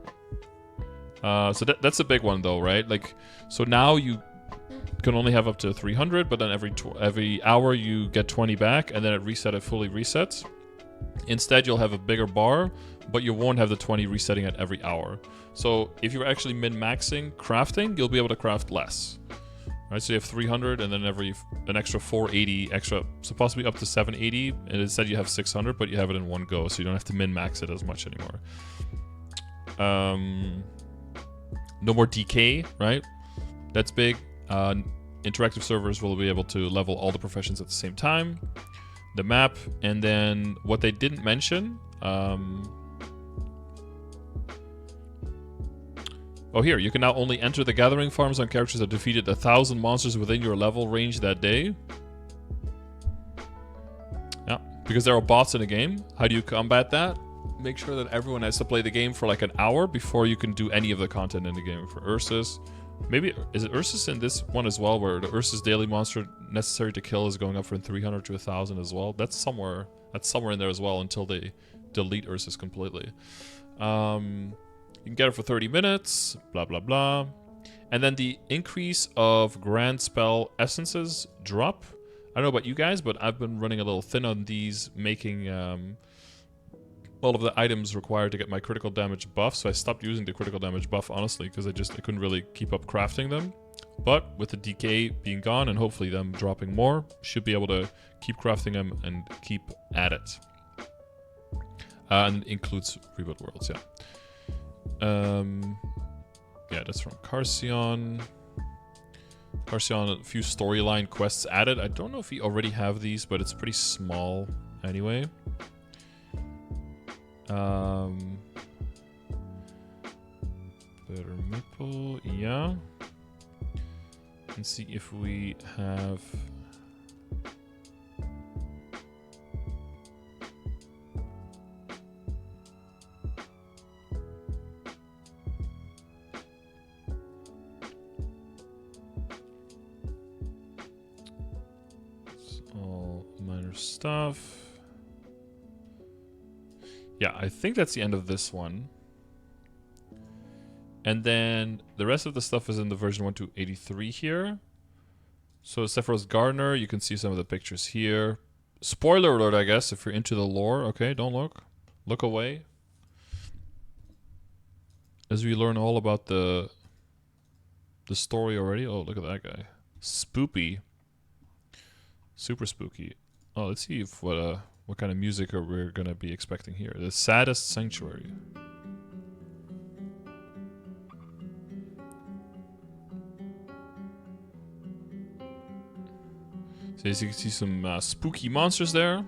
So that's a big one, though, right? Like, so now you can only have up to 300, but then every hour you get 20 back, and then it fully resets. Instead, you'll have a bigger bar, but you won't have the 20 resetting at every hour. So if you're actually min-maxing crafting, you'll be able to craft less. Right, so you have 300 and then an extra 480 extra, so possibly up to 780, and instead you have 600, but you have it in one go, so you don't have to min-max it as much anymore. No more decay, right? That's big. Interactive servers will be able to level all the professions at the same time. The map, and then what they didn't mention. Oh, here, you can now only enter the gathering farms on characters that defeated 1,000 monsters within your level range that day. Yeah, because there are bots in the game. How do you combat that? Make sure that everyone has to play the game for like an hour before you can do any of the content in the game. For Ursus, maybe, is it Ursus in this one as well, where the Ursus daily monster necessary to kill is going up from 300 to 1,000 as well? That's somewhere in there as well until they delete Ursus completely. You can get it for 30 minutes, blah, blah, blah. And then the increase of Grand Spell Essences drop. I don't know about you guys, but I've been running a little thin on these, making all of the items required to get my critical damage buff. So I stopped using the critical damage buff, honestly, because I couldn't really keep up crafting them. But with the decay being gone and hopefully them dropping more, should be able to keep crafting them and keep at it. And includes Reboot Worlds, yeah. Yeah, that's from Carsion. Carsion, a few storyline quests added. I don't know if we already have these, but it's pretty small anyway. Better maple, yeah. And see if we have. It's all minor stuff. Yeah, I think that's the end of this one. And then the rest of the stuff is in the version 1.2.83 here. So Sephiroth's Gardener, you can see some of the pictures here. Spoiler alert, I guess, if you're into the lore. Okay, don't look. Look away. As we learn all about the story already. Oh, look at that guy. Spoopy. Super spooky. Oh, let's see if what kind of music we're gonna be expecting here. The Saddest Sanctuary. So as you can see some spooky monsters there.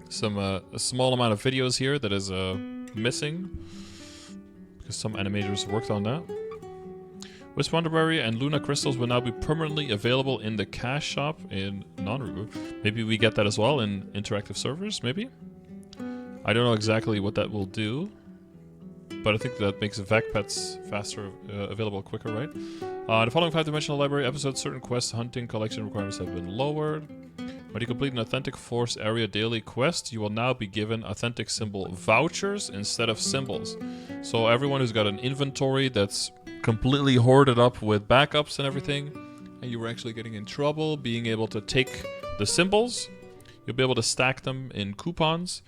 Some a small amount of videos here that is missing. Because some animators worked on that. Wisp Wonderberry and Luna Crystals will now be permanently available in the cash shop in non-reboot. Maybe we get that as well in interactive servers, maybe? I don't know exactly what that will do. But I think that makes VAC pets faster, available quicker, right? The following 5-dimensional library episodes, certain quest hunting collection requirements have been lowered. When you complete an Authentic Force Area daily quest, you will now be given authentic symbol vouchers instead of symbols. So everyone who's got an inventory that's completely hoarded up with backups and everything, and you were actually getting in trouble being able to take the symbols, you'll be able to stack them in coupons.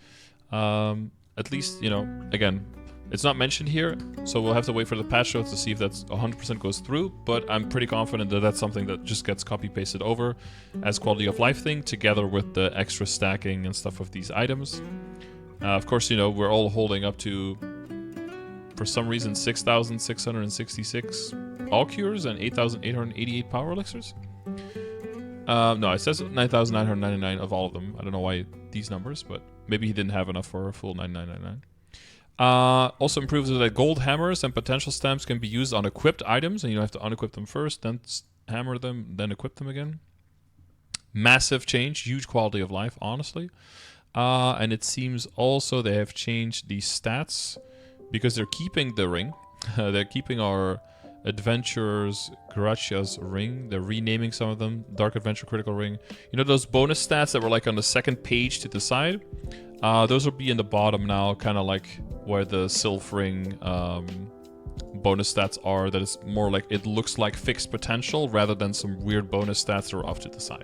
At least, you know, again, it's not mentioned here, so we'll have to wait for the patch notes to see if that's 100% goes through, but I'm pretty confident that that's something that just gets copy-pasted over as quality of life thing, together with the extra stacking and stuff of these items. Of course, you know, we're all holding up to, for some reason, 6,666 all cures and 8,888 power elixirs. No, it says 9,999 of all of them. I don't know why these numbers, but maybe he didn't have enough for a full 9,999. Also improves that gold hammers and potential stamps can be used on equipped items, and you don't have to unequip them first, then hammer them, then equip them again. Massive change, huge quality of life, honestly. And it seems also they have changed the stats because they're keeping the ring. They're keeping our Adventurers Garachia's ring. They're renaming some of them. Dark Adventure Critical Ring. You know those bonus stats that were like on the second page to the side? Those will be in the bottom now, kind of like where the Sylph Ring bonus stats are. That is more like, it looks like fixed potential rather than some weird bonus stats that are off to the side.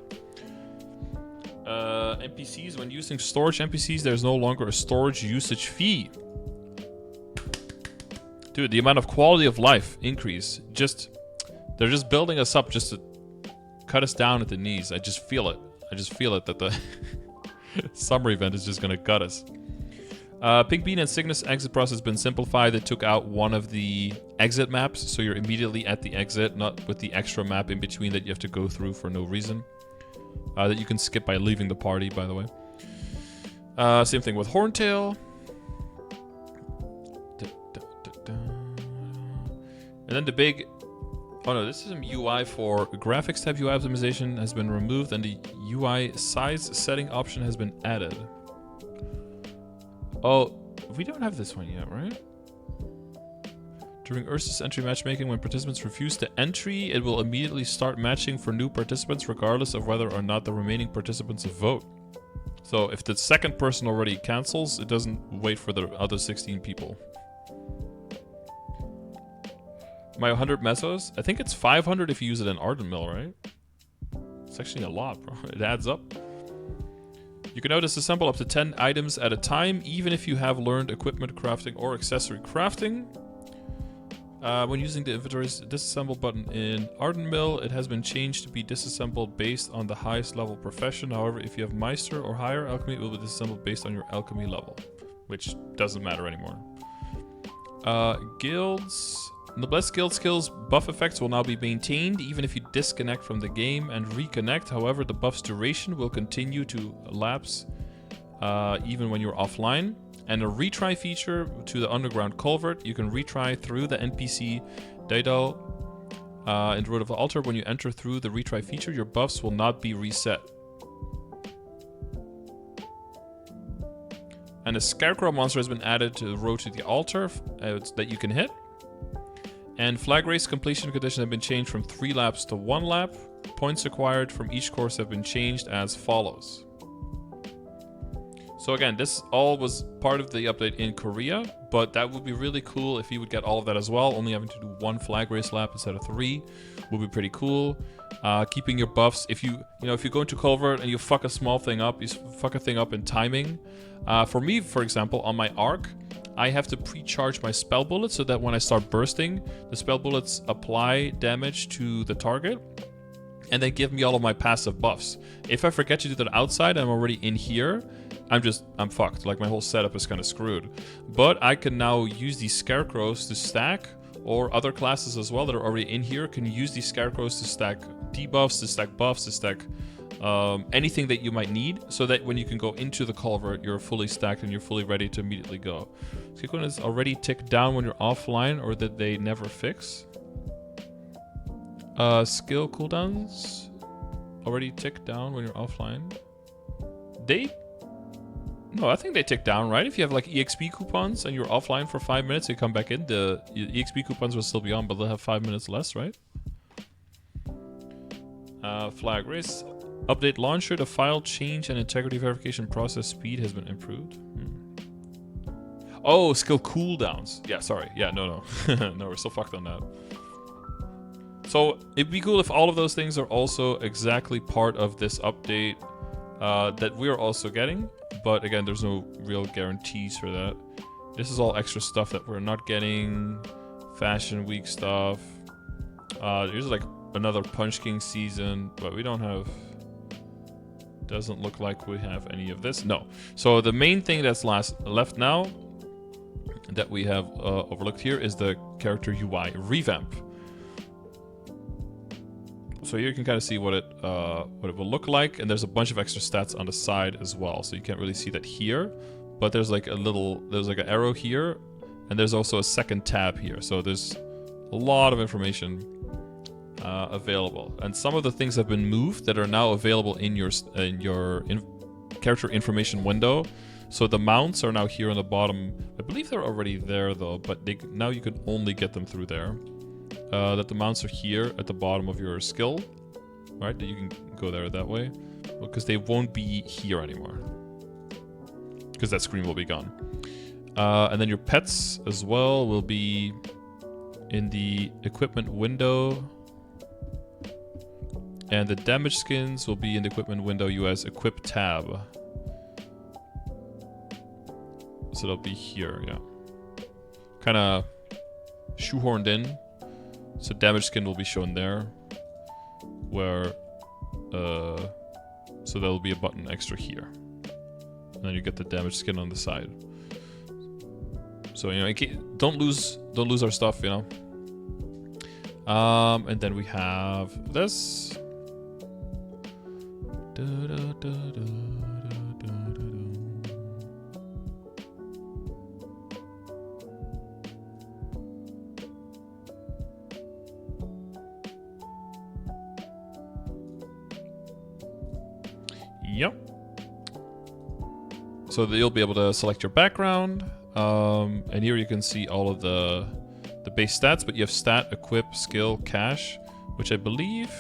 NPCs, when using storage NPCs, there's no longer a storage usage fee. Dude, the amount of quality of life increase, they're just building us up just to cut us down at the knees. I just feel it. I just feel it that the summer event is just gonna gut us. Pink Bean and Cygnus exit process has been simplified. They took out one of the exit maps, so you're immediately at the exit, not with the extra map in between that you have to go through for no reason. That you can skip by leaving the party, by the way. Same thing with Horntail. And then the big... Oh no, this is some UI for graphics tab. UI optimization has been removed and the UI size setting option has been added. Oh, we don't have this one yet, right? During Ursus entry matchmaking, when participants refuse to entry, it will immediately start matching for new participants regardless of whether or not the remaining participants vote. So if the second person already cancels, it doesn't wait for the other 16 people. My 100 mesos? I think it's 500 if you use it in Arden Mill, right? It's actually a lot, bro. It adds up. You can now disassemble up to 10 items at a time, even if you have learned equipment crafting or accessory crafting. When using the inventory's disassemble button in Arden Mill, it has been changed to be disassembled based on the highest level profession. However, if you have Meister or higher alchemy, it will be disassembled based on your alchemy level, which doesn't matter anymore. Guilds. Noblesse Guild skills buff effects will now be maintained even if you disconnect from the game and reconnect. However, the buff's duration will continue to lapse even when you're offline. And a retry feature to the underground culvert. You can retry through the NPC data in Road of the Altar. When you enter through the retry feature, your buffs will not be reset. And a Scarecrow monster has been added to the Road to the Altar that you can hit. And flag race completion conditions have been changed from 3 laps to 1 lap. Points acquired from each course have been changed as follows. So again, this all was part of the update in Korea, but that would be really cool if you would get all of that as well. Only having to do 1 flag race lap instead of 3 would be pretty cool. Keeping your buffs, if you go into Culvert and you fuck a small thing up, you fuck a thing up in timing. For me, for example, on my arc, I have to pre-charge my spell bullets so that when I start bursting, the spell bullets apply damage to the target and they give me all of my passive buffs. If I forget to do that outside, I'm already in here, I'm fucked. Like, my whole setup is kind of screwed. But I can now use these scarecrows to stack, or other classes as well that are already in here can use these scarecrows to stack debuffs, to stack buffs, to stack anything that you might need, so that when you can go into the culvert, you're fully stacked and you're fully ready to immediately go. Skill is already ticked down when you're offline, or that they never fix. Skill cooldowns already tick down when you're offline. No, I think they tick down, right? If you have like EXP coupons and you're offline for 5 minutes, you come back in, the EXP coupons will still be on, but they'll have 5 minutes less, right? Flag race. Update launcher, the file change and integrity verification process speed has been improved. Oh, skill cooldowns. Yeah, sorry. Yeah, no. No, we're still fucked on that. So it'd be cool if all of those things are also exactly part of this update that we're also getting. But again, there's no real guarantees for that. This is all extra stuff that we're not getting. Fashion Week stuff. There's like another Punch King season, but we don't have... Doesn't look like we have any of this. No. So the main thing that's left now that we have overlooked here is the character UI revamp. So here you can kind of see what it will look like, and there's a bunch of extra stats on the side as well. So you can't really see that here, but there's like an arrow here, and there's also a second tab here. So there's a lot of information available, and some of the things have been moved that are now available in your character information window. So the mounts are now here on the bottom. I believe they're already there though, but now you can only get them through there. That the mounts are here at the bottom of your skill, right? That you can go there that way, because they won't be here anymore, because that screen will be gone. And then your pets as well will be in the equipment window, and the damage skins will be in the equipment window US equip tab. So they'll be here, yeah. Kind of shoehorned in. So damage skin will be shown there, where, so there'll be a button extra here. And then you get the damage skin on the side. So, you know, don't lose our stuff, you know. And then we have this. Yep. So that you'll be able to select your background, and here you can see all of the base stats, but you have stat, equip, skill, cache, which I believe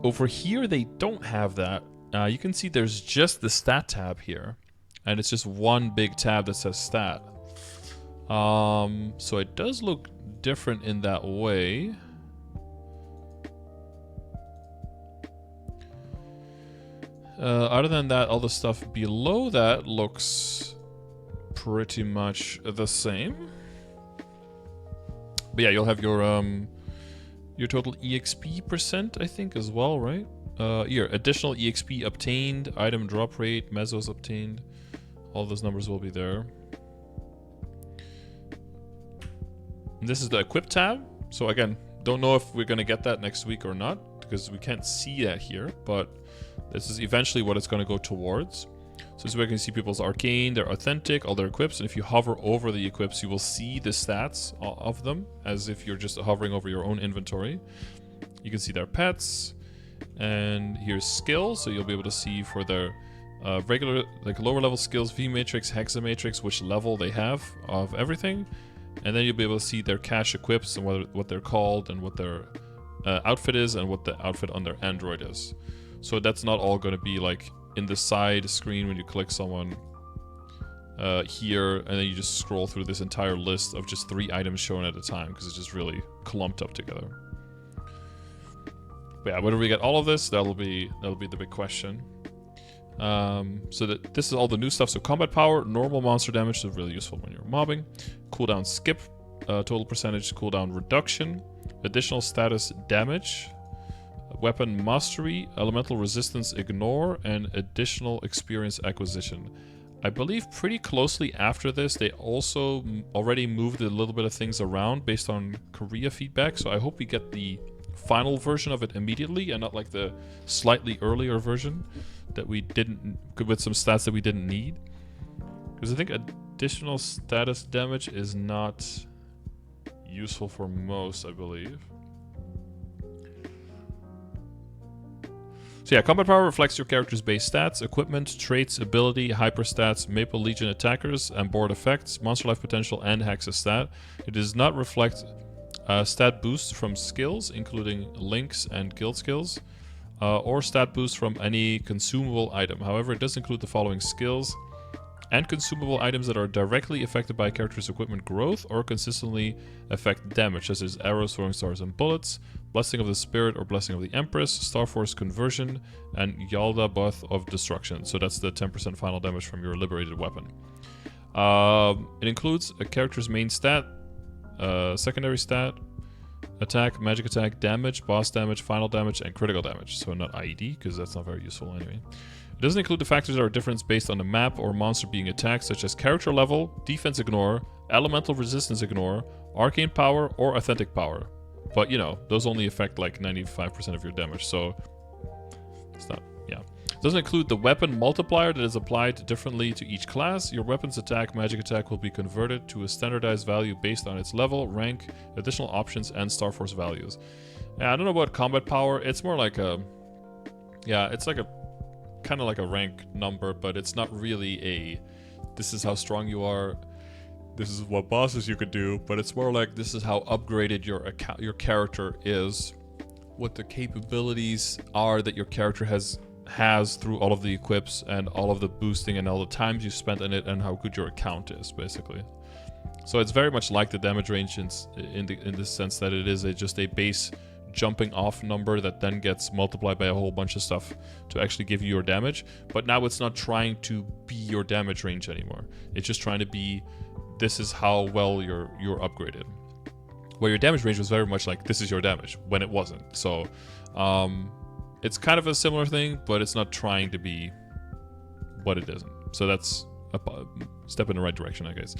over here they don't have that. You can see there's just the stat tab here, and it's just one big tab that says stat. So it does look different in that way. Other than that, all the stuff below that looks pretty much the same. But yeah, you'll have your total EXP percent, I think, as well, right? Here, additional EXP obtained, item drop rate, mesos obtained. All those numbers will be there. And this is the equip tab. So again, don't know if we're gonna get that next week or not, because we can't see that here, but this is eventually what it's going to go towards. So this is where you can see people's arcane, their authentic, all their equips, and if you hover over the equips, you will see the stats of them, as if you're just hovering over your own inventory. You can see their pets, and here's skills, so you'll be able to see for their regular, like lower level skills, V matrix, Hexa matrix, which level they have of everything, and then you'll be able to see their cash equips and what they're called and what their outfit is and what the outfit on their android is. So that's not all going to be like in the side screen when you click someone here, and then you just scroll through this entire list of just 3 items shown at a time, because it's just really clumped up together. But yeah, whether we get all of this, that'll be the big question. So that this is all the new stuff. So combat power, normal monster damage, so really useful when you're mobbing. Cooldown skip, total percentage cooldown reduction, additional status damage, weapon mastery, elemental resistance ignore, and additional experience acquisition. I believe pretty closely after this, they also already moved a little bit of things around based on Korea feedback. So I hope we get the final version of it immediately and not like the slightly earlier version that we didn't, with some stats that we didn't need. Because I think additional status damage is not useful for most, I believe. So yeah, combat power reflects your character's base stats, equipment, traits, ability, hyperstats, Maple Legion attackers, and board effects, monster life potential, and Hexa stat. It does not reflect stat boosts from skills, including links and guild skills, or stat boosts from any consumable item. However, it does include the following skills and consumable items that are directly affected by a character's equipment growth or consistently affect damage, such as arrows, throwing stars, and bullets, Blessing of the Spirit or Blessing of the Empress, Star Force Conversion, and Yalda Bath of Destruction. So that's the 10% final damage from your liberated weapon. It includes a character's main stat, secondary stat, attack, magic attack, damage, boss damage, final damage, and critical damage. So not IED, because that's not very useful anyway. It doesn't include the factors that are different based on the map or monster being attacked, such as character level, defense ignore, elemental resistance ignore, arcane power, or authentic power. But, you know, those only affect like 95% of your damage, so it's not, yeah. It doesn't include the weapon multiplier that is applied differently to each class. Your weapon's attack, magic attack will be converted to a standardized value based on its level, rank, additional options, and Star Force values. Yeah, I don't know about combat power. It's more like a, yeah, it's like a, kind of like a rank number, but it's not really a, this is how strong you are, this is what bosses you could do, but it's more like this is how upgraded your character is, what the capabilities are that your character has through all of the equips and all of the boosting and all the times you spent in it and how good your account is, basically. So it's very much like the damage range in the sense that it is just a base jumping off number that then gets multiplied by a whole bunch of stuff to actually give you your damage. But now it's not trying to be your damage range anymore. It's just trying to be, this is how well you're upgraded. Where your damage range was very much like, this is your damage, when it wasn't. So it's kind of a similar thing, but it's not trying to be what it isn't. So that's a step in the right direction, I guess.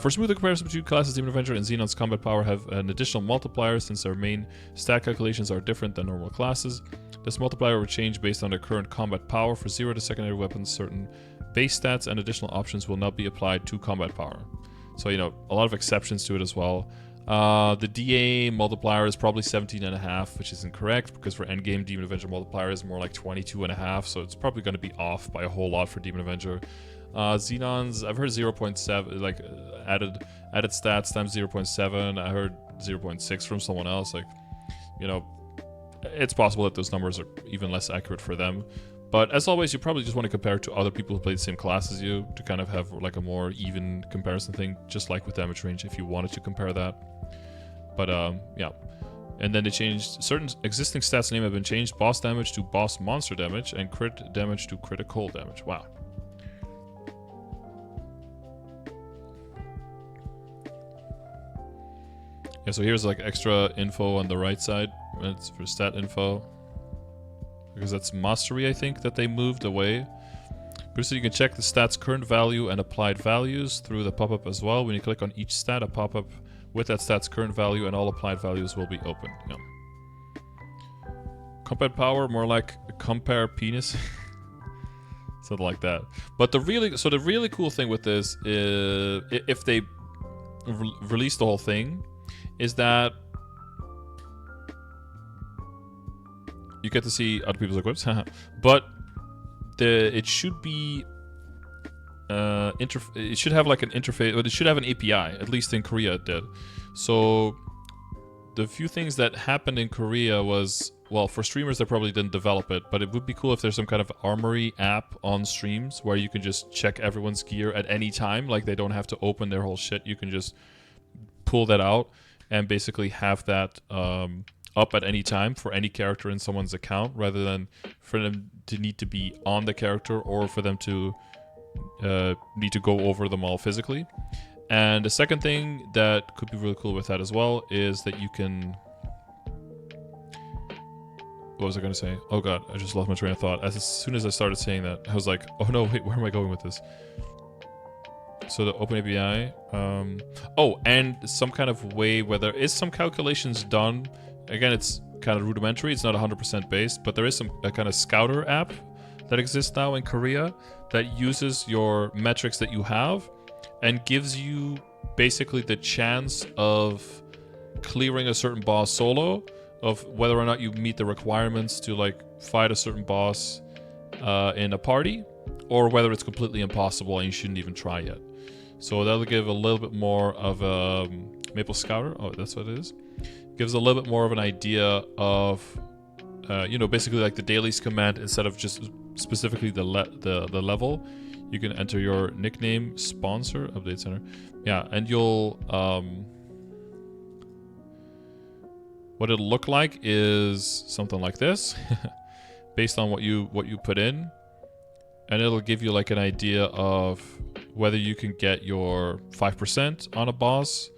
For smoother comparison between classes, Demon Avenger and Xenon's combat power have an additional multiplier since their main stat calculations are different than normal classes. This multiplier will change based on their current combat power. For 0 to secondary weapons, certain base stats and additional options will not be applied to combat power. So, you know, a lot of exceptions to it as well. The DA multiplier is probably 17.5, which is incorrect because for endgame Demon Avenger multiplier is more like 22.5, so it's probably going to be off by a whole lot for Demon Avenger. Xenon's, I've heard 0.7, like added stats times 0.7. I heard 0.6 from someone else. Like, you know, it's possible that those numbers are even less accurate for them. But as always, you probably just want to compare to other people who play the same class as you to kind of have like a more even comparison thing, just like with damage range if you wanted to compare that. But yeah. And then they changed certain existing stats name have been changed. Boss damage to boss monster damage and crit damage to critical damage. Wow. Yeah, so here's like extra info on the right side. It's for stat info. Because that's mastery, I think, that they moved away. So you can check the stat's current value and applied values through the pop-up as well. When you click on each stat, a pop-up with that stat's current value and all applied values will be open. Yeah. Combat power, more like compare penis. Something like that. But the really cool thing with this is, if they release the whole thing, is that you get to see other people's equips. But it should be it should have like an interface, or it should have an API. At least in Korea it did. So the few things that happened in Korea was, well, for streamers they probably didn't develop it, but it would be cool if there's some kind of armory app on streams where you can just check everyone's gear at any time. Like they don't have to open their whole shit. You can just pull that out and basically have that up at any time for any character in someone's account, rather than for them to need to be on the character or for them to need to go over them all physically. And the second thing that could be really cool with that as well is that you can... What was I going to say? Oh god, I just lost my train of thought. As soon as I started saying that, I was like, oh no, wait, where am I going with this? So the Open API. Oh, and some kind of way where there is some calculations done. Again, it's kind of rudimentary. It's not 100% based, but there is a kind of Scouter app that exists now in Korea that uses your metrics that you have and gives you basically the chance of clearing a certain boss solo, of whether or not you meet the requirements to like fight a certain boss in a party, or whether it's completely impossible and you shouldn't even try yet. So that'll give a little bit more of a Maplescouter. Oh, that's what it is. Gives a little bit more of an idea of, you know, basically like the dailies command, instead of just specifically the level. You can enter your nickname, sponsor, update center. Yeah, and you'll... what it'll look like is something like this, based on what you put in. And it'll give you like an idea of whether you can get your 5% on a boss,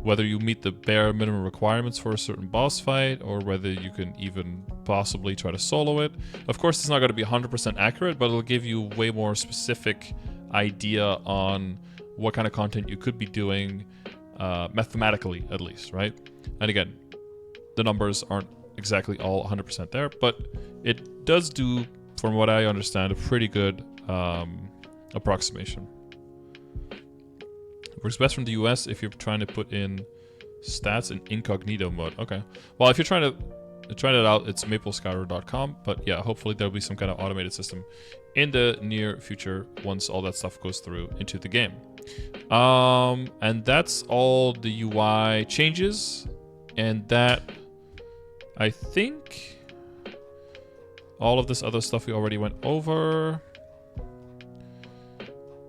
whether you meet the bare minimum requirements for a certain boss fight, or whether you can even possibly try to solo it. Of course, it's not going to be 100% accurate, but it'll give you way more specific idea on what kind of content you could be doing, mathematically at least, right? And again, the numbers aren't exactly all 100% there, but it does do, from what I understand, a pretty good approximation. Works best from the US if you're trying to put in stats in incognito mode. Okay. Well, if you're trying to try that out, it's maplescouter.com. But yeah, hopefully there'll be some kind of automated system in the near future once all that stuff goes through into the game. And that's all the UI changes. And that, I think, all of this other stuff we already went over.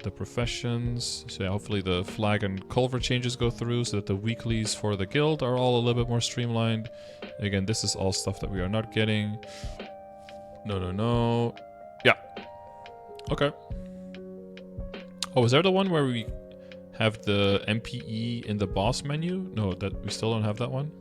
The professions. So yeah, hopefully the flag and culvert changes go through so that the weeklies for the guild are all a little bit more streamlined. Again, this is all stuff that we are not getting. No. Yeah. Okay. Oh, is there the one where we have the MPE in the boss menu? No, that we still don't have that one.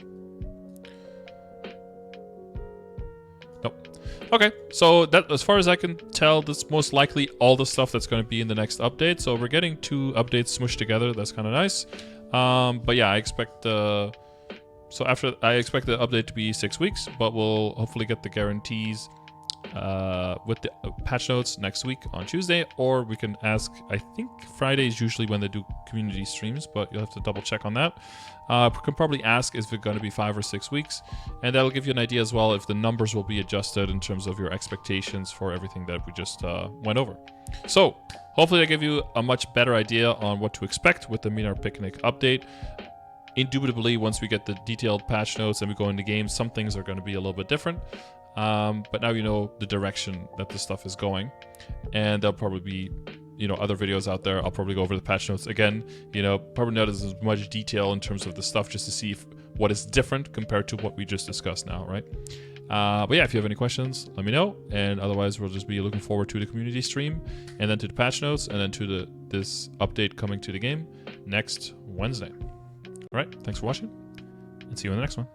Okay, so that, as far as I can tell, that's most likely all the stuff that's going to be in the next update. So we're getting 2 updates smushed together. That's kind of nice. But yeah, I expect the update to be 6 weeks, but we'll hopefully get the guarantees with the patch notes next week on Tuesday, or we can ask. I think Friday is usually when they do community streams, but you'll have to double check on that. We can probably ask if it's going to be 5 or 6 weeks, and that'll give you an idea as well if the numbers will be adjusted in terms of your expectations for everything that we just went over. So hopefully that give you a much better idea on what to expect with the Minar Picnic update. Indubitably, once we get the detailed patch notes and we go into games, some things are going to be a little bit different. But now you know the direction that this stuff is going, and there'll probably be, you know, other videos out there. I'll probably go over the patch notes again, you know, probably not as much detail in terms of the stuff, just to see what is different compared to what we just discussed now, right? But yeah, if you have any questions, let me know, and otherwise we'll just be looking forward to the community stream, and then to the patch notes, and then to this update coming to the game next Wednesday. All right, thanks for watching, and see you in the next one.